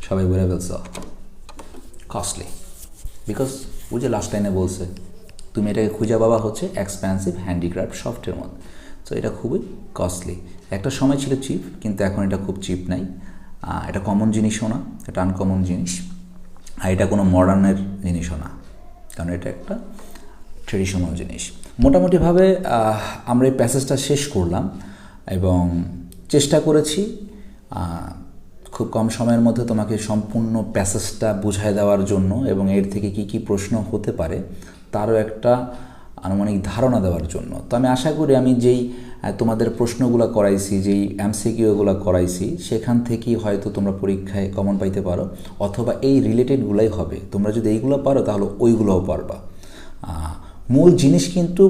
সবাই বলে ফেলছ কস্টলি, বিকজ ওই যে লাস্ট লাইনে বলছে তুমি এটাকে খুঁজে পাবা হচ্ছে এক্সপেন্সিভ হ্যান্ডিক্রাফট সফটের মধ্যে, সো এটা খুবই কস্টলি। একটা সময় ছিল চিপ, কিন্তু এখন এটা খুব চিপ নাই, এটা কমন জিনিসও না, এটা আনকমন জিনিস, আর এটা কোনো মডার্নের জিনিসও না, কারণ এটা একটা ট্রেডিশনাল জিনিস। মোটামুটিভাবে আমরা এই প্যাসেজটা শেষ করলাম এবং চেষ্টা করেছি খুব কম সময়ের মধ্যে তোমাকে সম্পূর্ণ প্যাসেজটা বুঝায় দেওয়ার জন্য এবং এর থেকে কি কি প্রশ্ন হতে পারে তারও একটা আনুমানিক ধারণা দেওয়ার জন্য। তো আমি আশা করি আমি যেই তোমাদের প্রশ্নগুলো করাইছি, যেই এমসিকিউগুলো করাইছি, সেখান থেকেই হয়তো তোমরা পরীক্ষায় কমন পাইতে পারো, অথবা এই রিলেটেডগুলাই হবে। তোমরা যদি এইগুলো পারো তাহলে ওইগুলোও পারবা। মূল জিনিস কিন্তু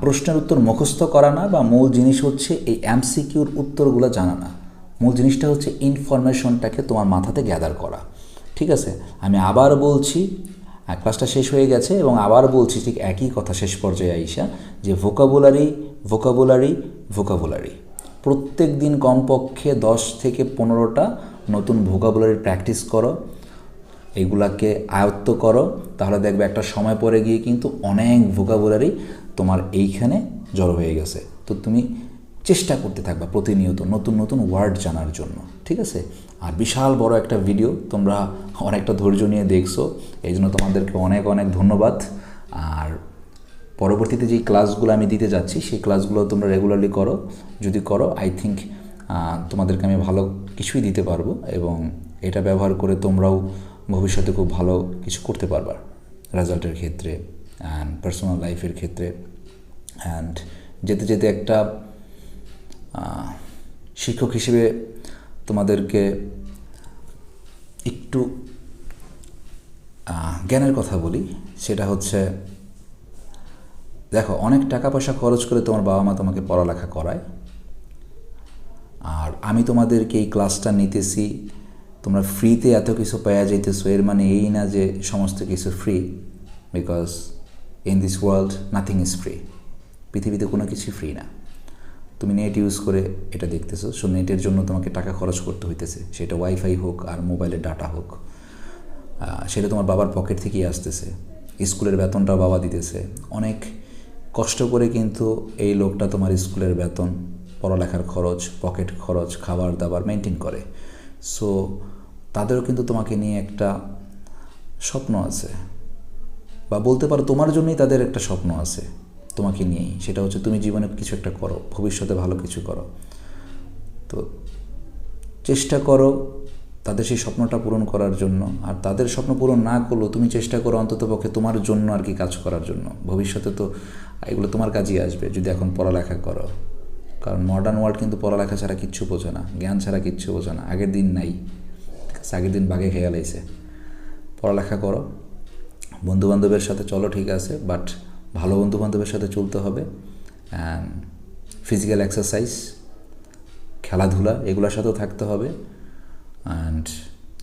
প্রশ্নের উত্তর মুখস্থ করা না, বা মূল জিনিস হচ্ছে এই এমসিকিউর উত্তরগুলো জানা না। মূল জিনিসটা হচ্ছে ইনফরমেশনটাকে তোমার মাথাতে গ্যাদার করা, ঠিক আছে? আমি আবার বলছি, ক্লাসটা শেষ হয়ে গেছে এবং আবার বলছি ঠিক একই কথা শেষ পর্যায়ে আইসা, যে ভোকাবুলারি ভোকাবুলারি ভোকাবুলারি, প্রত্যেক দিন কমপক্ষে 10 থেকে 15টা নতুন ভোকাবুলারি প্র্যাকটিস করো, এইগুলাকে আয়ত্ত করো, তাহলে দেখবে একটা সময় পরে গিয়ে কিন্তু অনেক ভোকাবুলারি তোমার এইখানে জড়ো হয়ে গেছে। তো তুমি চেষ্টা করতে থাকবা প্রতিনিয়ত নতুন নতুন ওয়ার্ড জানার জন্য, ঠিক আছে? আর বিশাল বড় একটা ভিডিও, তোমরা অনেকটা ধৈর্য নিয়ে দেখছো, এই জন্য তোমাদেরকে অনেক অনেক ধন্যবাদ। আর পরবর্তীতে যেই ক্লাসগুলো আমি দিতে যাচ্ছি সেই ক্লাসগুলো তোমরা রেগুলারলি করো, যদি করো আই থিঙ্ক তোমাদেরকে আমি ভালো কিছুই দিতে পারবো, এবং এটা ব্যবহার করে তোমরাও ভবিষ্যতে খুব ভালো কিছু করতে পারবা রেজাল্টের ক্ষেত্রে অ্যান্ড পার্সোনাল লাইফের ক্ষেত্রে। অ্যান্ড যেতে যেতে একটা শিক্ষক হিসেবে তোমাদেরকে একটু জ্ঞানের কথা বলি, সেটা হচ্ছে দেখো, অনেক টাকা পয়সা খরচ করে তোমার বাবা মা তোমাকে পড়ালেখা করায়, আর আমি তোমাদেরকে এই ক্লাসটা নিতেছি, তোমরা ফ্রিতে এত কিছু পাওয়া যাইতেছো, এর মানে এই না যে সমস্ত কিছু free, because in this world nothing is free. পৃথিবীতে কোনো কিছুই ফ্রি না। তুমি নেট ইউজ করে এটা দেখতেছো, সো নেটের জন্য তোমাকে টাকা খরচ করতে হইতেছে, সেটা ওয়াইফাই হোক আর মোবাইলের ডাটা হোক, সেটা তোমার বাবার পকেট থেকেই আসতেছে। স্কুলের বেতনটাও বাবা দিতেছে, অনেক কষ্ট করে কিন্তু এই লোকটা তোমার স্কুলের বেতন, পড়ালেখার খরচ, পকেট খরচ, খাবার দাবার মেনটেন করে। সো তাদেরও কিন্তু তোমাকে নিয়ে একটা স্বপ্ন আছে, বা বলতে পারো তোমার জন্যই তাদের একটা স্বপ্ন আছে তোমাকে নিয়েই, সেটা হচ্ছে তুমি জীবনে কিছু একটা করো, ভবিষ্যতে ভালো কিছু করো। তো চেষ্টা করো তাদের সেই স্বপ্নটা পূরণ করার জন্য, আর তাদের স্বপ্ন পূরণ না করলেও তুমি চেষ্টা করো অন্ততপক্ষে তোমার জন্য আর কি কাজ করার জন্য। ভবিষ্যতে তো এগুলো তোমার কাজেই আসবে যদি এখন পড়ালেখা করো, কারণ মডার্ন ওয়ার্ল্ড কিন্তু পড়ালেখা ছাড়া কিচ্ছু বোঝে না, জ্ঞান ছাড়া কিচ্ছু বোঝে না। আগের দিন নাই, ঠিক আছে? আগের দিন বাঘে খেয়ে লাইছে। পড়ালেখা করো, বন্ধুবান্ধবের সাথে চলো, ঠিক আছে, বাট ভালো বন্ধুবান্ধবের সাথে চলতে হবে। অ্যান্ড ফিজিক্যাল এক্সারসাইজ, খেলাধুলা, এগুলোর সাথেও থাকতে হবে। অ্যান্ড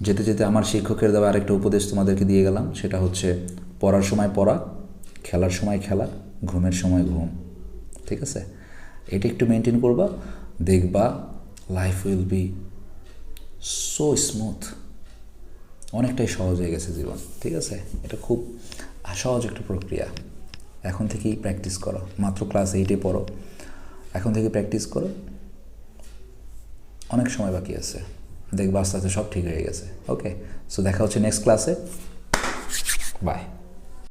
যেতে যেতে আমার শিক্ষকের দেওয়া আরেকটা উপদেশ তোমাদেরকে দিয়ে গেলাম, সেটা হচ্ছে পড়ার সময় পড়া, খেলার সময় খেলা, ঘুমের সময় ঘুম, ঠিক আছে? এটা একটু মেনটেন করবা, দেখবা life will be so smooth, অনেকটাই সহজ হয়ে গেছে জীবন, ঠিক আছে? এটা খুব সহজ একটা প্রক্রিয়া। এখন থেকেই প্র্যাকটিস করো, মাত্র ক্লাস 8-এ পড়ো, এখন থেকে প্র্যাকটিস করো, অনেক সময় বাকি আছে, দেখবা আস্তে আস্তে সব ঠিক হয়ে গেছে। ওকে, সো দেখা হচ্ছে নেক্সট ক্লাসে, বাই।